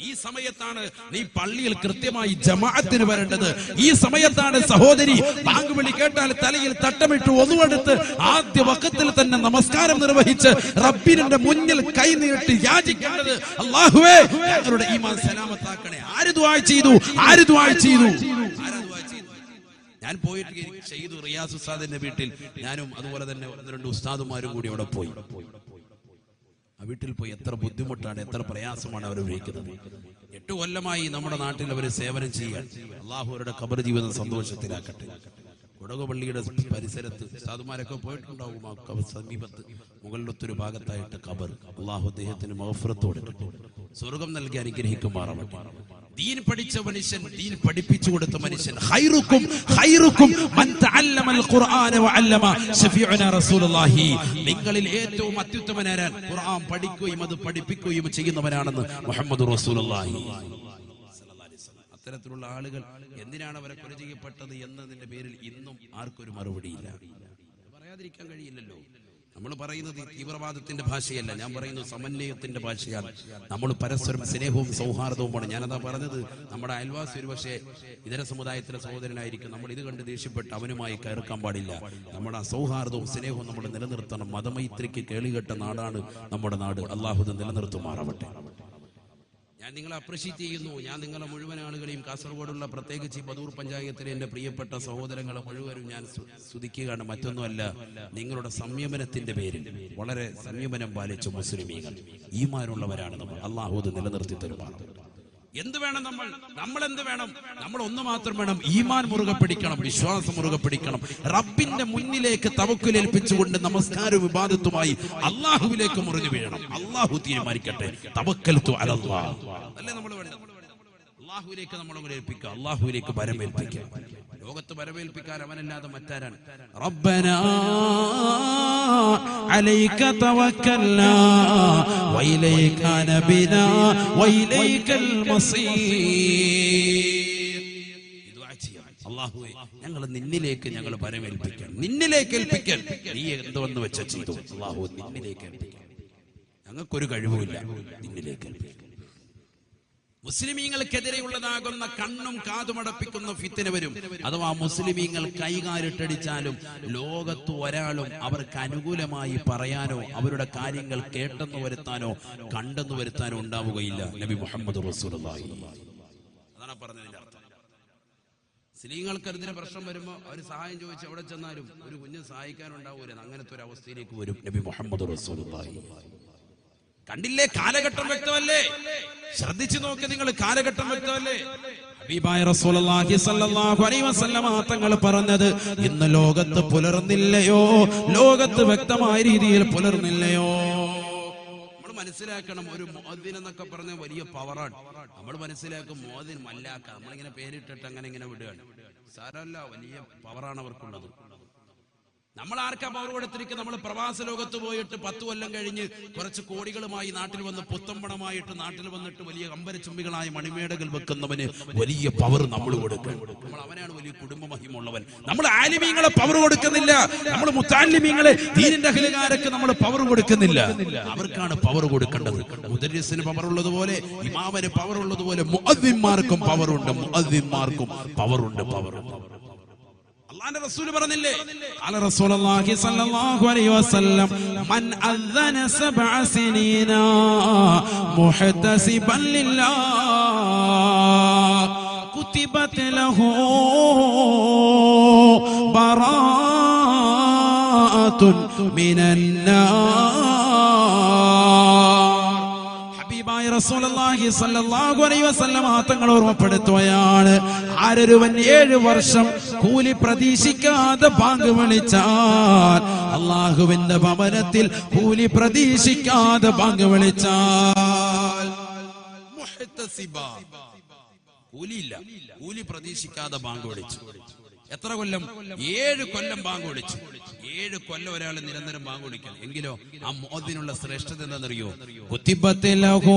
Speaker 1: ഈ സമയത്താണ് നീ പള്ളിയിൽ കൃത്യമായി ജമാഅത്തിന് വരേണ്ടത്. ഈ സമയത്താണ് സഹോദരി ബാങ്ക് വിളി കേട്ടാൽ തലയിൽ തട്ടമിട്ട് ഒന്നുവെടുത്ത് ആദ്യ വഖത്തിൽ തന്നെ നമസ്കാരം നിർവഹിച്ച് റബ്ബിന്റെ മുന്നിൽ കൈനീട്ടി യാചിക്കേണ്ടത്, അല്ലാഹുവേ ഞങ്ങളുടെ ഈമാൻ സലാമത്താക്കണേ. ആര് ദുആ ചെയ്തു? ഞാൻ പോയിട്ട് ചെയ്തു റിയാസ് ഉസ്താദിന്റെ വീട്ടിൽ ഞാനും അതുപോലെ തന്നെ 1-2 ഉസ്താദുമാരും കൂടി അവിടെ പോയി. ആ വീട്ടിൽ പോയി എത്ര ബുദ്ധിമുട്ടാണ്, എത്ര പ്രയാസമാണ് അവർ ഉപയോഗിക്കുന്നത്. 8 കൊല്ലമായി നമ്മുടെ നാട്ടിൽ അവർ സേവനം ചെയ്യാൻ. അള്ളാഹു അവരുടെ ഖബർ ജീവിതം സന്തോഷത്തിലാക്കട്ടെ. കൊടകപള്ളിയുടെ പരിസരത്ത് ഉസ്താദുമാരൊക്കെ പോയിട്ടുണ്ടാവും. ആ സമീപത്ത് മുകളിലത്തൊരു ഭാഗത്തായിട്ട് ഖബർ. അള്ളാഹു അദ്ദേഹത്തിന് മഗ്ഫിറത്ത് കൊടുക്കട്ടെ, സ്വർഗം നൽകി അനുഗ്രഹിക്കുമാറാവട്ടെ. ദീൻ പഠിച്ച മനുഷ്യൻ, ദീൻ പഠിപ്പിച്ചു കൊടുത്ത മനുഷ്യൻ, ഖൈറുക്കും ഖൈറുക്കും മൻ തഅല്ലമൽ ഖുർആന വഅല്ലമ ശഫീഉനാ റസൂലുള്ളാഹി, നിങ്ങളിൽ ഏറ്റവും അത്യുത്തമനാരാൻ ഖുർആൻ പഠിക്കുകയും അത് പഠിപ്പിക്കുകയും ചെയ്യുന്നവനാണെന്ന് മുഹമ്മദ് റസൂലുള്ളാഹി. അത്തരത്തിലുള്ള ആളുകൾ എന്തിനാണ് അവരെ കൊല ചെയ്യപ്പെട്ടത് എന്നതിന്റെ പേരിൽ ഇന്നും ആർക്കൊരു മറുപടിയില്ല. പറയാതിരിക്കാൻ കഴിയില്ലല്ലോ. നമ്മൾ പറയുന്നത് തീവ്രവാദത്തിന്റെ ഭാഷയല്ല, ഞാൻ പറയുന്നത് സമന്വയത്തിന്റെ ഭാഷയാണ്. നമ്മൾ പരസ്പരം സ്നേഹവും സൗഹാർദ്ദവുമാണ്. ഞാനതാ പറഞ്ഞത്, നമ്മുടെ അയൽവാസി ഒരു പക്ഷേ ഇതര സമുദായത്തിലെ സഹോദരനായിരിക്കും. നമ്മൾ ഇത് കണ്ട് ദേഷ്യപ്പെട്ട് അവനുമായി കയർക്കാൻ പാടില്ല. നമ്മുടെ സൗഹാർദ്ദവും സ്നേഹവും നമ്മൾ നിലനിർത്തണം. മതമൈത്രിക്ക് കേളികെട്ട നാടാണ് നമ്മുടെ നാട്. അള്ളാഹു സ്തുതിമാറാവട്ടെ. ഞാൻ നിങ്ങളെ അപ്രീഷിയേറ്റ് ചെയ്യുന്നു. ഞാൻ നിങ്ങളെ മുഴുവൻ ആളുകളെയും, കാസർഗോഡുള്ള പ്രത്യേകിച്ച് ബദൂർ പഞ്ചായത്തിലെ എൻ്റെ പ്രിയപ്പെട്ട സഹോദരങ്ങളെ മുഴുവനും ഞാൻ സ്തുതിക്കുകയാണ്. മറ്റൊന്നുമല്ല, നിങ്ങളുടെ സംയമനത്തിന്റെ പേരിൽ വളരെ സംയമനം പാലിച്ച മുസ്ലിമീങ്ങൾ, ഈമാനുള്ളവരാണ് നമ്മൾ. അള്ളാഹു നിലനിർത്തി തരുമാണ്. എന്ത് വേണം നമ്മൾ എന്ത് വേണം? നമ്മൾ ഒന്ന് മാത്രം വേണം, ഈമാൻ മുറുകെ പിടിക്കണം, വിശ്വാസം മുറുകെ പിടിക്കണം. റബ്ബിന്റെ മുന്നിലേക്ക് തവക്കുലേൽപ്പിച്ചുകൊണ്ട് നമസ്കാരവും ഇബാദത്തുമായി അള്ളാഹുവിലേക്ക് മുറിഞ്ഞു വീഴണം. അള്ളാഹു തീരുമാനിക്കട്ടെ. തവക്കൽതു അലല്ലാഹ് അല്ലേ നമ്മൾ വേണം. അള്ളാഹുവിലേക്ക് നമ്മൾ ഏൽപ്പിക്കുക, അള്ളാഹുവിലേക്ക് പരമേൽപ്പിക്കുക. ലോകത്ത് പരമേൽപ്പിക്കാൻ അവനല്ലാതെ മറ്റാരാണ്? റബ്ബനാ അലൈക തവക്കൽനാ വഇലൈക നബിനാ വഇലൈകൽ മസീർ. അല്ലാഹുവേ, ഞങ്ങൾ നിന്നിലേക്ക് ഞങ്ങൾ പരമേൽപ്പിക്കാൻ, നിന്നിലേക്ക് ഏൽപ്പിക്കാൻ. നീ എന്തുവെന്ന് വെച്ച ചെയ്തു. അല്ലാഹു നിന്നിലേക്ക് ഏൽപ്പിക്കാൻ. ഞങ്ങൾക്കൊരു കഴിവുമില്ല, നിന്നിലേക്ക് ഏൽപ്പിക്കാൻ. മുസ്ലിമീങ്ങൾക്കെതിരെയുള്ളതാകുന്ന കണ്ണും കാതുമടപ്പിക്കുന്ന ഫിത്ന വരും. അഥവാ മുസ്ലിമീങ്ങൾ കൈകാലിട്ടടിച്ചാലും ലോകത്ത് ഒരാളും അവർക്ക് അനുകൂലമായി പറയാനോ അവരുടെ കാര്യങ്ങൾ കേട്ടെന്ന് വരുത്താനോ കണ്ടെന്ന് വരുത്താനോ ഉണ്ടാവുകയില്ല. നബി മുഹമ്മദ് റസൂലുള്ളാഹി അതാണ് പറഞ്ഞതിന്റെ അർത്ഥം. മുസ്ലിങ്ങൾക്ക് പ്രശ്നം വരുമ്പോൾ അവർ സഹായം ചോദിച്ച് എവിടെ ചെന്നാലും ഒരു കുഞ്ഞ് സഹായിക്കാനുണ്ടാവൂല. അങ്ങനത്തെ ഒരു അവസ്ഥയിലേക്ക് വരും നബി മുഹമ്മദ് റസൂലുള്ളാഹി. കണ്ടില്ലേ, കാലഘട്ടം വ്യക്തമല്ലേ? ശ്രദ്ധിച്ചു നോക്കി നിങ്ങൾ, കാലഘട്ടം വ്യക്തമല്ലേ? ഹബീബായ റസൂലുള്ളാഹി സ്വല്ലല്ലാഹു അലൈഹി വസല്ലമ തങ്ങൾ പറഞ്ഞത്, ഇന്ന് ലോകത്ത് പുലർന്നില്ലയോ, ലോകത്ത് വ്യക്തമായ രീതിയിൽ പുലർന്നില്ലയോ? നമ്മൾ മനസ്സിലാക്കണം, ഒരു മുഅദ്ദിൻ എന്നൊക്കെ പറഞ്ഞ വലിയ പവറാണ്. നമ്മൾ മനസ്സിലാക്കും മുഅദ്ദിൻ മല്ലാക്ക, നമ്മളിങ്ങനെ പേരിട്ടിട്ട് അങ്ങനെ ഇങ്ങനെ വിടുകയാണ്. സാരമല്ല, വലിയ പവറാണ് അവർക്കുള്ളത്. നമ്മൾ ആർക്കാ പവർ കൊടുത്തിരിക്കുന്നത്? നമ്മൾ പ്രവാസ ലോകത്ത് പോയിട്ട് 10 കൊല്ലം കഴിഞ്ഞ് കുറച്ച് കോടികളുമായി നാട്ടിൽ വന്ന് പുത്തമ്പണമായിട്ട് നാട്ടിൽ വന്നിട്ട് വലിയ അമ്പരച്ചുംബികളായ മണിമേടകൾ വെക്കുന്നവന് വലിയ പവർ നമ്മൾ കൊടുക്കണം. നമ്മൾ അവനാണ് വലിയ കുടുംബ മഹിമുള്ളവൻ. നമ്മൾ ആലിമീങ്ങളെ പവർ കൊടുക്കുന്നില്ല. നമ്മൾ മുത്തഅല്ലിമീങ്ങളെ, ദീനിന്റെ അഹ്ലുകാരൊക്കെ നമ്മൾ പവർ കൊടുക്കുന്നില്ല. അവർക്കാണ് പവർ കൊടുക്കേണ്ടത്. മുദർരിസിന് പവർ ഉള്ളതുപോലെ, ഇമാമിന് പവർ ഉള്ളതുപോലെ മുഅദ്ദിന്മാർക്കും പവറുണ്ട്. മുഅദ്ദിന്മാർക്കും പവറുണ്ട്. അല്ലാഹുവിന്റെ റസൂൽ പറഞ്ഞില്ലേ, ഖാല റസൂലുള്ളാഹി സ്വല്ലല്ലാഹു അലൈഹി വസല്ലം, മൻ അദ്ദന 7 സിനീന മുഹ്തസിബൻ ലില്ലാഹ് കുതിബത് ലഹു ബറാഅത്തുൻ മിനൻ നാർ. ഹബീബായ റസൂലുള്ളാഹി സ്വല്ലല്ലാഹു അലൈഹി വസല്ലം തങ്ങൾ ഓർമ്മപ്പെടുത്തുകയാണ്, ആരൊരുവൻ 7 വർഷം കൂലി പ്രതീക്ഷിക്കാതെ ബാങ്ക് വിളിച്ചാൽ, അള്ളാഹുവിന്റെ ഭവനത്തിൽ കൂലി പ്രതീക്ഷിക്കാതെ ബാങ്ക് വിളിച്ചാൽ, കൂലിയില്ല, കൂലി പ്രതീക്ഷിക്കാതെ ബാങ്ക് വിളിച്ചു. എത്ര കൊല്ലം? 7 കൊല്ലം ബാങ്ക് വിളിച്ചു. 7 കൊല്ലം ഒരാൾ നിരന്തരം ബാങ്ക് വിളിക്കണം. എങ്കിലോ ആ മുഅദ്ദിനുള്ള ശ്രേഷ്ഠത എന്താണെന്നറിയോ? കുതിബത് ലഹു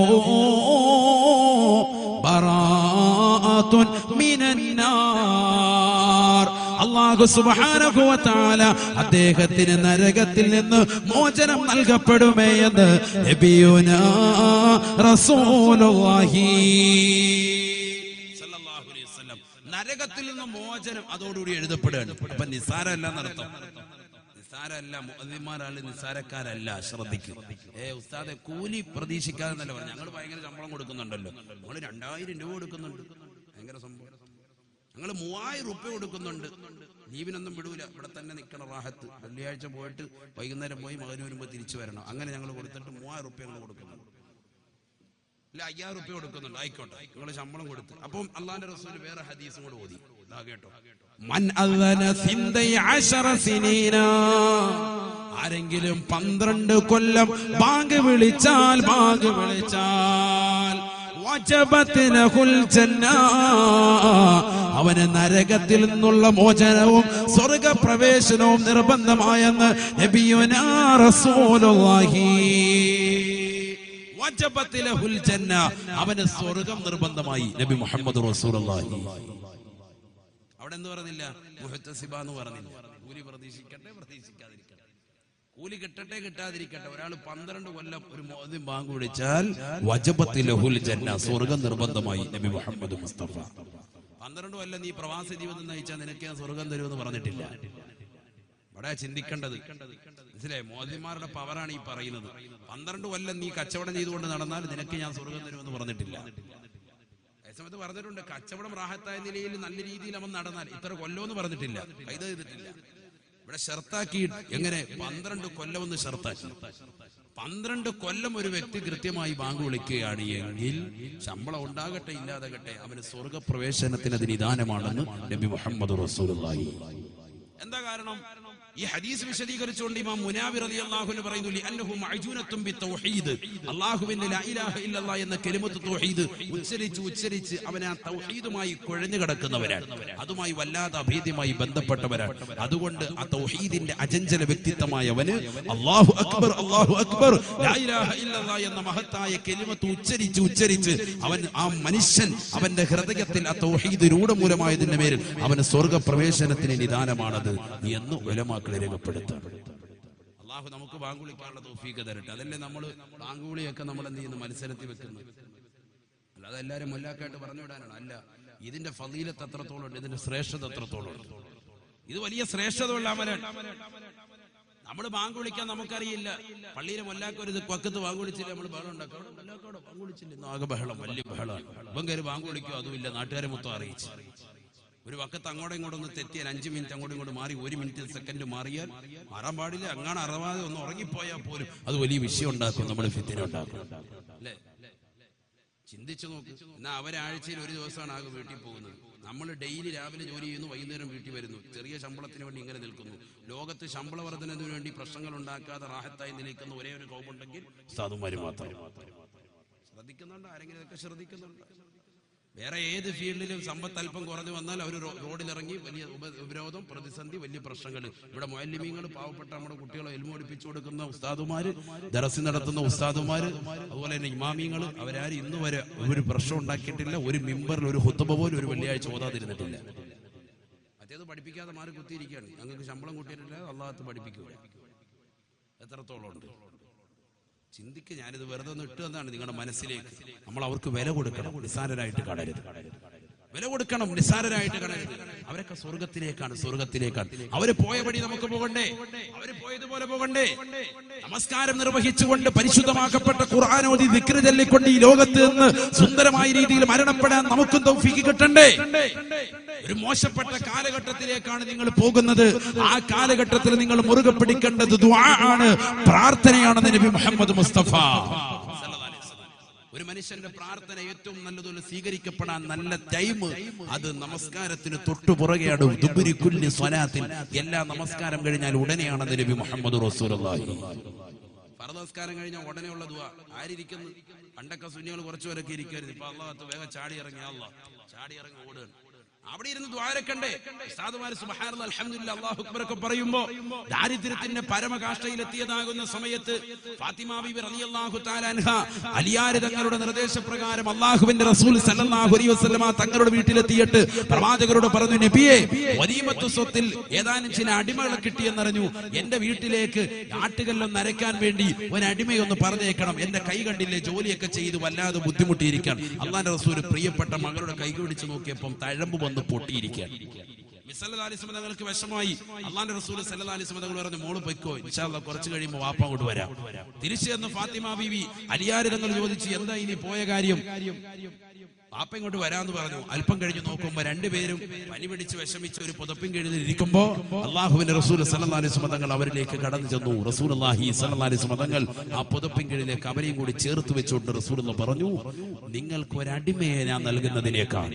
Speaker 1: ബറാഅത്തുൻ മിനൻ നാർ. അല്ലാഹു സുബ്ഹാനഹു വ തആല അദ്ദേഹത്തിന് നരകത്തിൽ നിന്ന് മോചനം നൽകപ്പെടുമേ എന്ന് നബിയുനാ റസൂലുള്ളാഹി സ്വല്ലല്ലാഹു അലൈഹി വസല്ലം. നരകത്തിൽ നിന്ന് മോചനം അതോടുകൂടി എഴുതപ്പെടുകയാണ്. അപ്പൊ നിസാരമല്ല എന്നർത്ഥം. നിസാരമല്ല, മുഅദ്ദിന്മാരാണ് നിസാരക്കാരല്ല. ശ്രദ്ധിക്കും. ഉസ്താദെ, കൂലി പ്രതീക്ഷിക്കാതെ എന്നല്ല പറഞ്ഞു. ഞങ്ങൾ ഭയങ്കര ശമ്പളം കൊടുക്കുന്നുണ്ടല്ലോ. നമ്മൾ 2000 രൂപ കൊടുക്കുന്നുണ്ട്. ഭയങ്കര സംഭവം. ഞങ്ങൾ 3000 റുപ്യ കൊടുക്കുന്നുണ്ട്, ലീവിനൊന്നും വിടൂല, ഇവിടെ തന്നെ നിൽക്കണം റാഹത്ത്. വെള്ളിയാഴ്ച പോയിട്ട് വൈകുന്നേരം പോയി മകന് വരുമ്പോൾ തിരിച്ചു വരണം. അങ്ങനെ ഞങ്ങൾ കൊടുത്തിട്ട് 3000 റുപ്യ ഞങ്ങൾ കൊടുക്കുന്നുണ്ട്. ഇല്ല 5000 റുപ്യ കൊടുക്കുന്നുണ്ട്, ആയിക്കോട്ടെ നിങ്ങൾ ശമ്പളം കൊടുത്ത്. അപ്പം അള്ളാന്റെ റസൂൽ വേറെ ഹദീസും കൂടെ ഓതി. ഇതാ കേട്ടോ, മൻ അദന സിന്ദൈ അശറ സിനീന, ആരെങ്കിലും 12 കൊല്ലം ബാങ്ക് വിളിച്ചാൽ വജബത് ലഹുൽ ജന്ന, അവന് നരകത്തിൽ നിന്നുള്ള മോചനവും സ്വർഗ്ഗപ്രവേശനവും നിർബന്ധമായെന്ന് നബിയുനാ റസൂലുള്ളാഹി. വജബത് ലഹുൽ ജന്ന, അവന് സ്വർഗ്ഗം നിർബന്ധമായി. നബി മുഹമ്മദ് റസൂലുള്ളാഹി. അവിടെ എന്ത് പറഞ്ഞില്ല? മുഹ്തസിബ എന്ന് പറഞ്ഞില്ല. കൂലി പ്രതീക്ഷിക്കട്ടെ പ്രതീക്ഷിക്കാതിരിക്കട്ടെ, കൂലി കിട്ടട്ടെ കിട്ടാതിരിക്കട്ടെ, ഒരാൾ 12 കൊല്ലം ഒരു മുഅദ്ദിൻ ബാങ്ക് വിളിച്ചാൽ വജബത് ലഹുൽ ജന്ന, സ്വർഗ്ഗം നിർബന്ധമായി. നബി മുഹമ്മദ് മുസ്തഫ. 12 കൊല്ലം നീ പ്രവാസി ജീവിതം നയിച്ചാൽ നിനക്ക് ഞാൻ സ്വർഗ്ഗം തരുമെന്ന് പറഞ്ഞിട്ടില്ല. ഇവിടെ ചിന്തിക്കേണ്ടത് മനസ്സിലായി, മുഅദ്ദിന്മാരുടെ പവറാണ് ഈ പറയുന്നത്. 12 കൊല്ലം നീ കച്ചവടം ചെയ്തുകൊണ്ട് നടന്നാൽ നിനക്ക് ഞാൻ സ്വർഗ്ഗം തരുമെന്ന് പറഞ്ഞിട്ടില്ല. സമയത്ത് പറഞ്ഞിട്ടുണ്ട്, കച്ചവടം റാഹത്തായ നിലയിൽ നല്ല രീതിയിൽ അവൻ നടന്നാൽ ഇത്ര കൊല്ലമെന്ന് പറഞ്ഞിട്ടില്ല, ഇത് ചെയ്തിട്ടില്ല. ഇവിടെ ഷർത്താക്കി. എങ്ങനെ? 12 കൊല്ലം ഒന്ന് ഷർത്താക്കി. 12 കൊല്ലം ഒരു വ്യക്തി കൃത്യമായി ബാങ്ക് വിളിക്കുകയാണ് എങ്കിൽ ശമ്പളം ഉണ്ടാകട്ടെ ഇല്ലാതാകട്ടെ, അവന് സ്വർഗ്ഗപ്രവേശനത്തിന് അത് നിദാനമാണെന്ന് നബി മുഹമ്മദ് റസൂലുള്ളാഹി. എന്താ കാരണം? ഈ ഹദീസ് വിശദീകരിച്ചുകൊണ്ട് ഇമാം മുനാവി റളിയല്ലാഹു അൻഹു പറയുന്നു, ലിഅന്നഹു മഅജൂനത്തുൻ ബിത്തൗഹീദ്, അല്ലാഹുവിന്റെ ലാ ഇലാഹ ഇല്ലല്ലാഹ് എന്ന കലിമത്ത് തൗഹീദ് ഉച്ചരിച്ച് അവൻ ആ തൗഹീദുമായി കുഴഞ്ഞു കിടക്കുന്നവരാണ്, അതുമായി വല്ലാതെ അഭേദ്യമായി ബന്ധപ്പെട്ടവരാണ്. അതുകൊണ്ട് ആ തൗഹീദിന്റെ അചഞ്ചല വ്യക്തിത്വമായവന് അല്ലാഹു അക്ബർ ലാ ഇലാഹ ഇല്ലല്ലാഹ് എന്ന മഹത്തായ കലിമത്ത് ഉച്ചരിച്ച് അവൻ, ആ മനുഷ്യൻ, അവന്റെ ഹൃദയത്തിൽ ആ തൗഹീദ് രൂഢമൂലമായതിന്റെ പേരിൽ അവന് സ്വർഗ്ഗപ്രവേശനത്തിന് നിദാനമാണത് എന്ന് ഉലമാ രേഖപ്പെടുത്താണ്. അല്ലാഹു നമുക്ക് ബാങ്ക് വിളിക്കാനുള്ള തൗഫീഖ് തരട്ടെ. അതല്ലേ നമ്മൾ ബാങ്ക് വിളിയൊക്കെ നമ്മൾ എന്ത് ചെയ്യുന്നു? മത്സരത്തിൽ വെക്കുന്നത്. അല്ലാതെ എല്ലാവരും മുല്ലാക്കായിട്ട് പറഞ്ഞു വിടാനാണ്. അല്ല, ഇതിന്റെ ഫളീലത്ത് എത്രത്തോളം ഉണ്ട്, ഇതിന്റെ ശ്രേഷ്ഠത എത്രത്തോളം ഉണ്ട്. ഇത് വലിയ ശ്രേഷ്ഠതയുള്ള അമലാണ്. നമ്മൾ ബാങ്ക് വിളിക്കാൻ നമുക്കറിയില്ല. പള്ളിയിലെ മുല്ലാക്ക ഒരു പക്കത്ത് ബാങ്ക് വിളിച്ചില്ല, നമ്മൾ ബഹളം ഉണ്ടാക്കാം. മുല്ലാക്കോടെ ബാങ്ക് വിളിച്ചില്ല, ആകെ ബഹളം, വലിയ ബഹളമാണ്. ഇപ്പം കയറി ബാങ്ക് വിളിക്കും, അതുമില്ല, നാട്ടുകാരെ മൊത്തം അറിയിച്ചു. ഒരു വക്കത്ത് അങ്ങോട്ടും ഇങ്ങോട്ടും ഒന്ന് തെറ്റിയാൽ 5 മിനിറ്റ് അങ്ങോട്ടും ഇങ്ങോട്ട് മാറി, 1 മിനിറ്റ് സെക്കൻഡ് മാറിയാൽ മാറാൻ പാടില്ല. അങ്ങനെ അറിവാതെ ഒന്ന് ഉറങ്ങിപ്പോയാൽ പോലും അത് വലിയ വിഷയം ഉണ്ടാക്കും, നമ്മൾ ഫിത്തിന ഉണ്ടാക്കും. അല്ലേ? ചിന്തിച്ചു നോക്ക്. എന്നാൽ അവരാഴ്ചയിൽ ഒരു ദിവസമാണ് ആകെ വീട്ടിൽ പോകുന്നത്. നമ്മൾ ഡെയിലി രാവിലെ ജോലി ചെയ്യുന്നു, വൈകുന്നേരം വീട്ടിൽ വരുന്നു, ചെറിയ ശമ്പളത്തിന് വേണ്ടി ഇങ്ങനെ നിൽക്കുന്നു. ലോകത്ത് ശമ്പള വർധനത്തിന് വേണ്ടി പ്രശ്നങ്ങൾ ഉണ്ടാക്കാതെ റാഹത്തായി നിൽക്കുന്ന ഒരേ ഒരു കോപുണ്ടെങ്കിൽ സാധുമാര് മാത്രം. ശ്രദ്ധിക്കുന്നുണ്ട്? ആരെങ്കിലും ഇതൊക്കെ ശ്രദ്ധിക്കുന്നുണ്ട്? വേറെ ഏത് ഫീൽഡിലും സമ്പത്ത് അല്പം കുറഞ്ഞു വന്നാൽ അവർ റോഡിലിറങ്ങി വലിയ ഉപരോധം, പ്രതിസന്ധി, വലിയ പ്രശ്നങ്ങൾ. ഇവിടെ മുഅല്ലിമീങ്ങൾ, പാവപ്പെട്ട നമ്മുടെ കുട്ടികളെ ഇൽമു പഠിപ്പിച്ചു കൊടുക്കുന്ന ഉസ്താദുമാര്, ദർസ് നടത്തുന്ന ഉസ്താദുമാര്, അതുപോലെ തന്നെ ഇമാമിങ്ങൾ, അവരാരും ഇന്ന് വരെ ഒരു പ്രശ്നം ഉണ്ടാക്കിയിട്ടില്ല. ഒരു മിമ്പറിൽ ഒരു ഖുത്ബ പോലും ഒരു വെള്ളിയാഴ്ച ഓതാതിരുന്നിട്ടില്ല. മറ്റേത് പഠിപ്പിക്കാതെ മാറി കുത്തിയിരിക്കുകയാണ്. ഞങ്ങൾക്ക് ശമ്പളം കൂട്ടിയിട്ടില്ല, അള്ളാഹത്ത് പഠിപ്പിക്കുക. എത്രത്തോളം ഉണ്ട് ചിന്തിക്ക്. ഞാനിത് വെറുതെ ഒന്ന് ഇട്ടു എന്നാണ് നിങ്ങളുടെ മനസ്സിലേക്ക്. നമ്മൾ അവർക്ക് വില കൊടുക്കണം, നിസ്സാരരായിട്ട് കാണരുത്. വില കൊടുക്കണം, നിസ്സാരരായിട്ട് കാണരുത്. അവരൊക്കെ സ്വർഗത്തിലേക്കാണ്. അവര് പോയ വഴി നമുക്ക് പോകണ്ടേ? അവര് പോയതുപോലെ പോകണ്ടേ? നമസ്കാരം നിർവഹിച്ചുകൊണ്ട് പരിശുദ്ധമാക്കപ്പെട്ട ഖുർആൻ ഓതി ദിക്ർ ചൊല്ലിക്കൊണ്ട് ഈ ലോകത്ത് നിന്ന് സുന്ദരമായ രീതിയിൽ മരണപ്പെടാൻ നമുക്കും തൗഫീഖ് കിട്ടണ്ടേ? ഒരു മോശപ്പെട്ട കാലഘട്ടത്തിലേക്കാണ് നിങ്ങൾ പോകുന്നത്. ആ കാലഘട്ടത്തിൽ നിങ്ങൾ മുറുകെ പിടിക്കേണ്ടത് ദുആ ആണ്, പ്രാർത്ഥനയാണെന്ന് നബി മുഹമ്മദ് മുസ്തഫ. ഒരു മനുഷ്യന്റെ പ്രാർത്ഥന ഏറ്റവും നല്ലതുപോലെ സ്വീകരിക്കപ്പെടാൻ നല്ല ടൈം അത് നമസ്കാരത്തിന് തൊട്ടു പുറകെയാണ്. ദുബുരി കുല്ലി സ്വലാത്തിൻ, എല്ലാ നമസ്കാരം കഴിഞ്ഞാൽ ഉടനെയാണെന്ന് നബി മുഹമ്മദ് റസൂലുള്ളാഹി. ഫർദ് നമസ്കാരം കഴിഞ്ഞാൽ ഉടനെയുള്ള ദുആ. ആരിയ്ക്കുന്നു? പണ്ടൊക്കെ സുന്നികൾ കുറച്ചുപേരൊക്കെ ഇരിക്കുമായിരുന്നു. ഇപ്പൊ അല്ലാഹു വേഗം ചാടി ഇറങ്ങി ഓടുകയാണ്. അവിടെ ഇരുന്ന് ദ്വാരക്കണ്ടേ? ഉസ്താദുമാര് സുബ്ഹാനല്ലാഹ് അൽഹംദുലില്ലാഹ് അല്ലാഹു അക്ബർ ഒക്കെ പറയുമ്പോ ദാരിദ്ര്യത്തിന്റെ പരമകാഷ്ഠയിലെത്തിയതാകുന്ന സമയത്ത് ഫാത്തിമ ബീബി റളിയല്ലാഹു തആല അൻഹ അലിയാർ തങ്ങളുടെ നിർദ്ദേശപ്രകാരം അല്ലാഹുവിന്റെ റസൂൽ സല്ലല്ലാഹു അലൈഹി വസല്ലമ തങ്ങളുടെ വീട്ടിലെത്തിയിട്ട് പ്രവാചകരോട് പറഞ്ഞു, നബിയെ, വലീമത്തു സ്വത്തിൽ ഏതാനും ചില അടിമകളെ കിട്ടിയെന്നറിഞ്ഞു. എന്റെ വീട്ടിലേക്ക് ആട്ടുകല്ലൊന്ന് അരയ്ക്കാൻ വേണ്ടി ഒരു അടിമയൊന്ന് പറഞ്ഞേക്കണം. എന്റെ കൈ കണ്ടില്ലേ, ജോലിയൊക്കെ ചെയ്ത് വല്ലാതെ ബുദ്ധിമുട്ടിയിരിക്കാൻ. അല്ലാഹുവിന്റെ റസൂൽ പ്രിയപ്പെട്ട മകളുടെ കൈ പിടിച്ചു നോക്കിയപ്പം തഴമ്പ് വന്ന് പൊട്ടിയിരിക്കുകയാണ്. തങ്ങൾക്ക് വിഷമായി. അള്ളാന്റെ റസൂൽ സല്ലല്ലാഹു അലൈഹി വസല്ലം പറഞ്ഞു, മോള് പൊയ്ക്കോ, ഇൻഷാ അല്ലാഹ് കുറച്ച് കഴിയുമ്പോൾ വാപ്പ അങ്ങോട്ട് വരാം. തിരിച്ചു ചെന്ന് ഫാത്തിമ ബീവി അലിയാർ തങ്ങൾ ചോദിച്ചു, എന്താ ഇനി പോയ കാര്യം? പാപ്പ ഇങ്ങോട്ട് വരാന്ന് പറഞ്ഞു. അല്പം കഴിഞ്ഞ് നോക്കുമ്പോ രണ്ടുപേരും പനി പിടിച്ച് വിഷമിച്ച് ഒരു പുതപ്പിൻ കീഴിൽ ഇരിക്കുമ്പോ അള്ളാഹുവിന്റെ റസൂൽ സല്ലല്ലാഹു അലൈഹി വസല്ലം തങ്ങൾ അവരിലേക്ക് കടന്നു ചെന്നു. റസൂലുള്ളാഹി സ്വല്ലല്ലാഹു അലൈഹി വസല്ലം തങ്ങൾ ആ പുതപ്പിൻ കീഴിലേക്ക് അവരെയും കൂടി ചേർത്ത് വെച്ചുകൊണ്ട് റസൂലുള്ളാഹി പറഞ്ഞു, നിങ്ങൾക്ക് ഒരടിമയെ ഞാൻ നൽകുന്നതിനേക്കാൾ,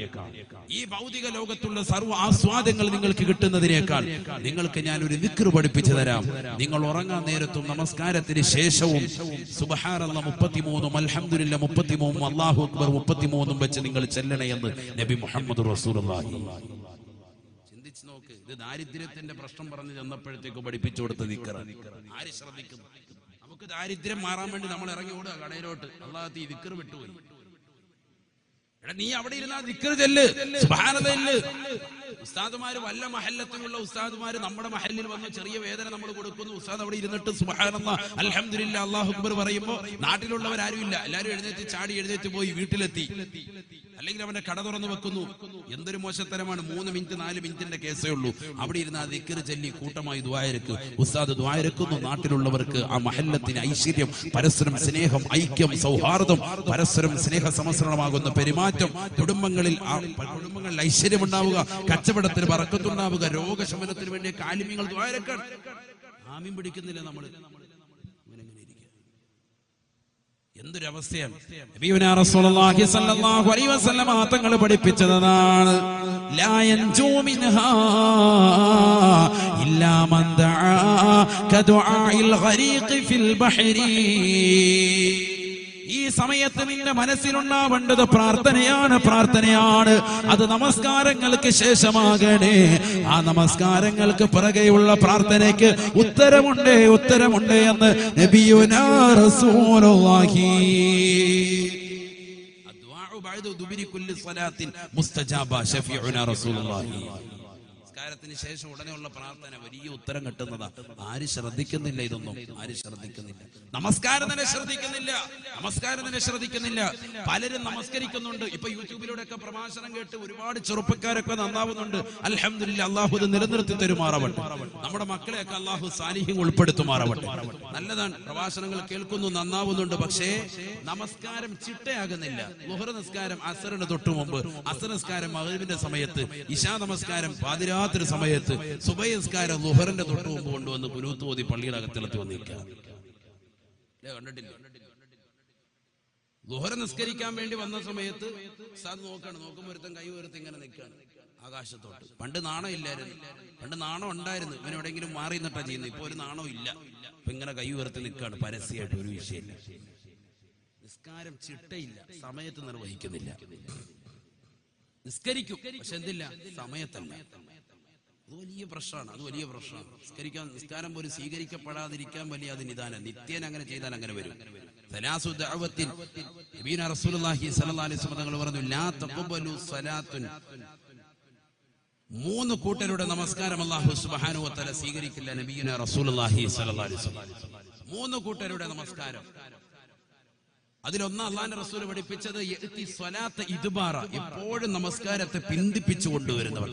Speaker 1: ഈ ഭൗതിക ലോകത്തുള്ള സർവ്വ ആസ്വാദങ്ങൾ നിങ്ങൾക്ക് കിട്ടുന്നതിനേക്കാൾ നിങ്ങൾക്ക് ഞാൻ ഒരു ദിക്ർ പഠിപ്പിച്ചു തരാം. നിങ്ങൾ ഉറങ്ങാൻ നേരത്തും നമസ്കാരത്തിന് ശേഷവും സുബ്ഹാനല്ലാഹ് 33 അൽഹംദുലില്ലാഹ് 33 അല്ലാഹു അക്ബർ 33 വെച്ച് നിങ്ങൾ ചെല്ലണമെന്ന് നബി മുഹമ്മദ് റസൂലുള്ളാഹി. ചിന്തിച്ചു നോക്ക്, ഇത് ദാരിദ്ര്യത്തിന്റെ പ്രശ്നം പറഞ്ഞു ചെന്നപ്പോഴത്തേക്ക് പഠിപ്പിച്ചു കൊടുത്ത ദിക്ർ ആര് ശ്രദ്ധിക്കുന്നു? നമുക്ക് ദാരിദ്ര്യം മാറാൻ വേണ്ടി നമ്മൾ ഇറങ്ങി ഓടുക കടയിലോട്ട്, അല്ലാഹു ഈ ദിക്ർ വിട്ടുപോയി. എടാ നീ അവിടെ ഇരുന്നാ ദിക്ർ ചെല്ല്, സുബ്ഹാനല്ലാഹ്. ഉസ്താദുമാര് വല്ല മഹല്ലത്തിലുള്ള ഉസ്താദുമാര് നമ്മുടെ മഹല്ലിൽ വന്ന് ചെറിയ വേദന നമ്മൾ കൊടുക്കുന്നു, ഉസ്താദ് അവിടെ ഇരുന്നിട്ട് സുബ്ഹാനല്ലാഹ് അൽഹംദുലില്ലാഹ് അല്ലാഹു അക്ബർ പറയുമ്പോ നാട്ടിലുള്ളവരാരും ഇല്ല, എല്ലാവരും എഴുന്നേറ്റ് ചാടി എഴുന്നേറ്റ് പോയി വീട്ടിലെത്തി, അല്ലെങ്കിൽ അവന്റെ കട തുറന്നു വെക്കുന്നു. എന്തൊരു മോശത്തരമാണ്. 3 മിനിറ്റ് 4 മിനിറ്റിന്റെ കേസേ ഉള്ളൂ. അവിടെ ഇരുന്ന് ആ ദിക്ർ ചൊല്ലി കൂട്ടമായി ദുആയിരക്ക് ഉസ്താദ് ദുആയിരക്കുന്നു. നാട്ടിലുള്ളവർക്ക് ആ മഹല്ലത്തിന് ഐശ്വര്യം, പരസ്പരം സ്നേഹം, ഐക്യം, സൗഹാർദ്ദം, പരസ്പരം സ്നേഹ സമസ്രണമാകുന്ന പെരുമാറ്റം, കുടുംബങ്ങളിൽ ഐശ്വര്യം ഉണ്ടാവുക, കച്ചവടത്തിന് ബറക്കത്തുണ്ടാവുക, രോഗശമനത്തിന് വേണ്ടി ആലിമീങ്ങൾ ദുആയിരക്കാൻ. ആമീൻ പിടിക്കുന്നില്ല നമ്മൾ. എന്തൊരവസ്ഥയാണ്. നബിയുനാ റസൂലുള്ളാഹി സ്വല്ലല്ലാഹു അലൈഹി വസല്ലം തങ്ങൾ പഠിപ്പിച്ചതാണ്, ലാ യൻജൂ മിൻഹാ ഇല്ലാ മൻ ദആ കദുആഇൽ ഗരീഖി ഫിൽ ബഹരി. ഈ സമയത്ത് നിന്റെ മനസ്സിലുണ്ടാവേണ്ടത് പ്രാർത്ഥനയാണ്. അത് നമസ്കാരങ്ങൾക്ക് ശേഷമാകണേ. ആ നമസ്കാരങ്ങൾക്ക് പിറകെയുള്ള പ്രാർത്ഥനയ്ക്ക് ഉത്തരമുണ്ട് എന്ന് നബിയുനാ റസൂലുള്ളാഹി. അദ്ദുആഉ ബഅദ ദുബരി കുല്ലി സ്വലാത്തിൻ മുസ്തജാബ ശഫീഉനാ റസൂലുള്ളാഹി. നമസ്കാരത്തിന് ശേഷം ഉടനെയുള്ള പ്രാർത്ഥന വലിയ ഉത്തരം കിട്ടുന്നതാ. ആര് ശ്രദ്ധിക്കുന്നില്ല? ഇതൊന്നും ആര് ശ്രദ്ധിക്കുന്നില്ല. നമസ്കാരം തന്നെ ശ്രദ്ധിക്കുന്നില്ല. പലരും നമസ്കരിക്കുന്നുണ്ട്. ഇപ്പൊ യൂട്യൂബിലൂടെ ഒക്കെ പ്രഭാഷണം കേട്ട് ഒരുപാട് ചെറുപ്പക്കാരൊക്കെ നന്നാവുന്നുണ്ട്. അൽഹംദുലില്ലാഹ്, അല്ലാഹു ഇത് നിലനിർത്തി തരുമാറാവട്ടെ. നമ്മുടെ മക്കളെയൊക്കെ അല്ലാഹു സാലിഹ്യങ്ങൾ ഉൾപ്പെടുത്തുമാറാവട്ടെ. നല്ലതാണ്, പ്രഭാഷണങ്ങൾ കേൾക്കുന്നു, നന്നാവുന്നുണ്ട്. പക്ഷേ നമസ്കാരം ചിട്ടയാകുന്നില്ല. ളുഹർ നിസ്കാരം അസറിന് തൊട്ടു മുമ്പ്, അസർ നിസ്കാരം മഗ്‌രിബിന്റെ സമയത്ത്, ഇശാ നമസ്കാരം പാതിരാത്രി സമയത്ത്, സുബഹി നിസ്കാരം ളുഹറിന്റെ തൊട്ടു മുമ്പ് കൊണ്ടുവന്ന് കുനൂത്ത് ഓതി പള്ളിയുടെ അകത്തിലെത്തി വന്നിരിക്കുക. കണ്ടിട്ടില്ല? ളുഹർ നിസ്കരിക്കാൻ വേണ്ടി വന്ന സമയത്ത് ഉസ്താദ് നോക്കുമ്പോ ഒരുത്തൻ കൈ ഉയർത്തി ഇങ്ങനെ നിൽക്കാണ് ആകാശത്തോട്ട്. പണ്ട് നാണം ഇല്ലായിരുന്നു, പണ്ട് നാണം ഉണ്ടായിരുന്നു. ഇവൻ എവിടെയെങ്കിലും മാറി നിന്നിട്ടാ ചെയ്യുന്നത്. ഇപ്പൊ ഒരു നാണം ഇല്ല. ഇപ്പൊ ഇങ്ങനെ കൈ ഉയർത്തി നിൽക്കാണ് പരസ്യമായിട്ട്. ഒരു വിഷയമില്ല. നിസ്കാരം ചിട്ടയില്ല, സമയത്ത് നിർവഹിക്കുന്നില്ല. നിസ്കരിക്കും, പക്ഷെ എന്തില്ല, സമയത്തല്ല. അത് വലിയ പ്രശ്നമാണ്. നിസ്കാരം പോലും സ്വീകരിക്കപ്പെടാതിരിക്കാൻ വലിയ അത് നിദാനം. നിത്യേന അങ്ങനെ ചെയ്താൽ അങ്ങനെ വരും. സലാസു ദഅവത്തിൻ നബിയുനാ റസൂലുള്ളാഹി സ്വല്ലല്ലാഹു അലൈഹി വസല്ലം തങ്ങൾ പറഞ്ഞു, ലാ തഖബലു സലാത്തുൻ. 3 കൂട്ടരുടെ നമസ്കാരം അല്ലാഹു സുബ്ഹാനഹു വ തആല സ്വീകരിക്കില്ല. നബിയുനാ റസൂലുള്ളാഹി സ്വല്ലല്ലാഹു അലൈഹി വസല്ലം 3 കൂട്ടരുടെ നമസ്കാരം. അതിലൊന്ന് അള്ളാന്റെ റസൂൽ പഠിപ്പിച്ചത് എപ്പോഴും നമസ്കാരത്തെ പിന്തിപ്പിച്ചു കൊണ്ടുവരുന്നവർ.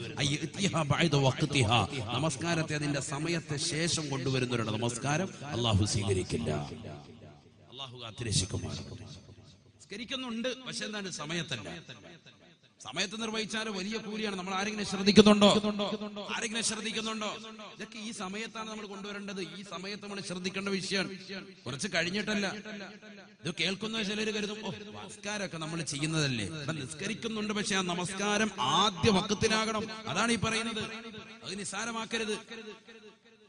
Speaker 1: നമസ്കാരത്തെ അതിന്റെ സമയത്തെ ശേഷം കൊണ്ടുവരുന്നവരുടെ നമസ്കാരം അള്ളാഹു സ്വീകരിക്കില്ല. അള്ളാഹു കാത്തിരക്ഷിക്കുമാറാകട്ടെ. നിസ്കരിക്കുന്നുണ്ട്, പക്ഷെ എന്താണ്, സമയത്തല്ല. സമയത്ത് നിർവഹിച്ചാൽ വലിയ കൂലിയാണ്. നമ്മൾ ആരെങ്കിലും ശ്രദ്ധിക്കുന്നുണ്ടോ? ഇതൊക്കെ ഈ സമയത്താണ് നമ്മൾ കൊണ്ടുവരേണ്ടത്. ഈ സമയത്ത് നമ്മൾ ശ്രദ്ധിക്കേണ്ട വിഷയമാണ്, കുറച്ച് കഴിഞ്ഞിട്ടല്ല. ഇത് കേൾക്കുന്ന ചിലര് കരുതും, നമസ്കാരമൊക്കെ നമ്മൾ ചെയ്യുന്നതല്ലേ. നിസ്കരിക്കുന്നുണ്ട്, പക്ഷെ ആ നമസ്കാരം ആദ്യ വഖത്തിനാകണം. അതാണ് ഈ പറയുന്നത്. അത് നിസ്സാരമാക്കരുത്.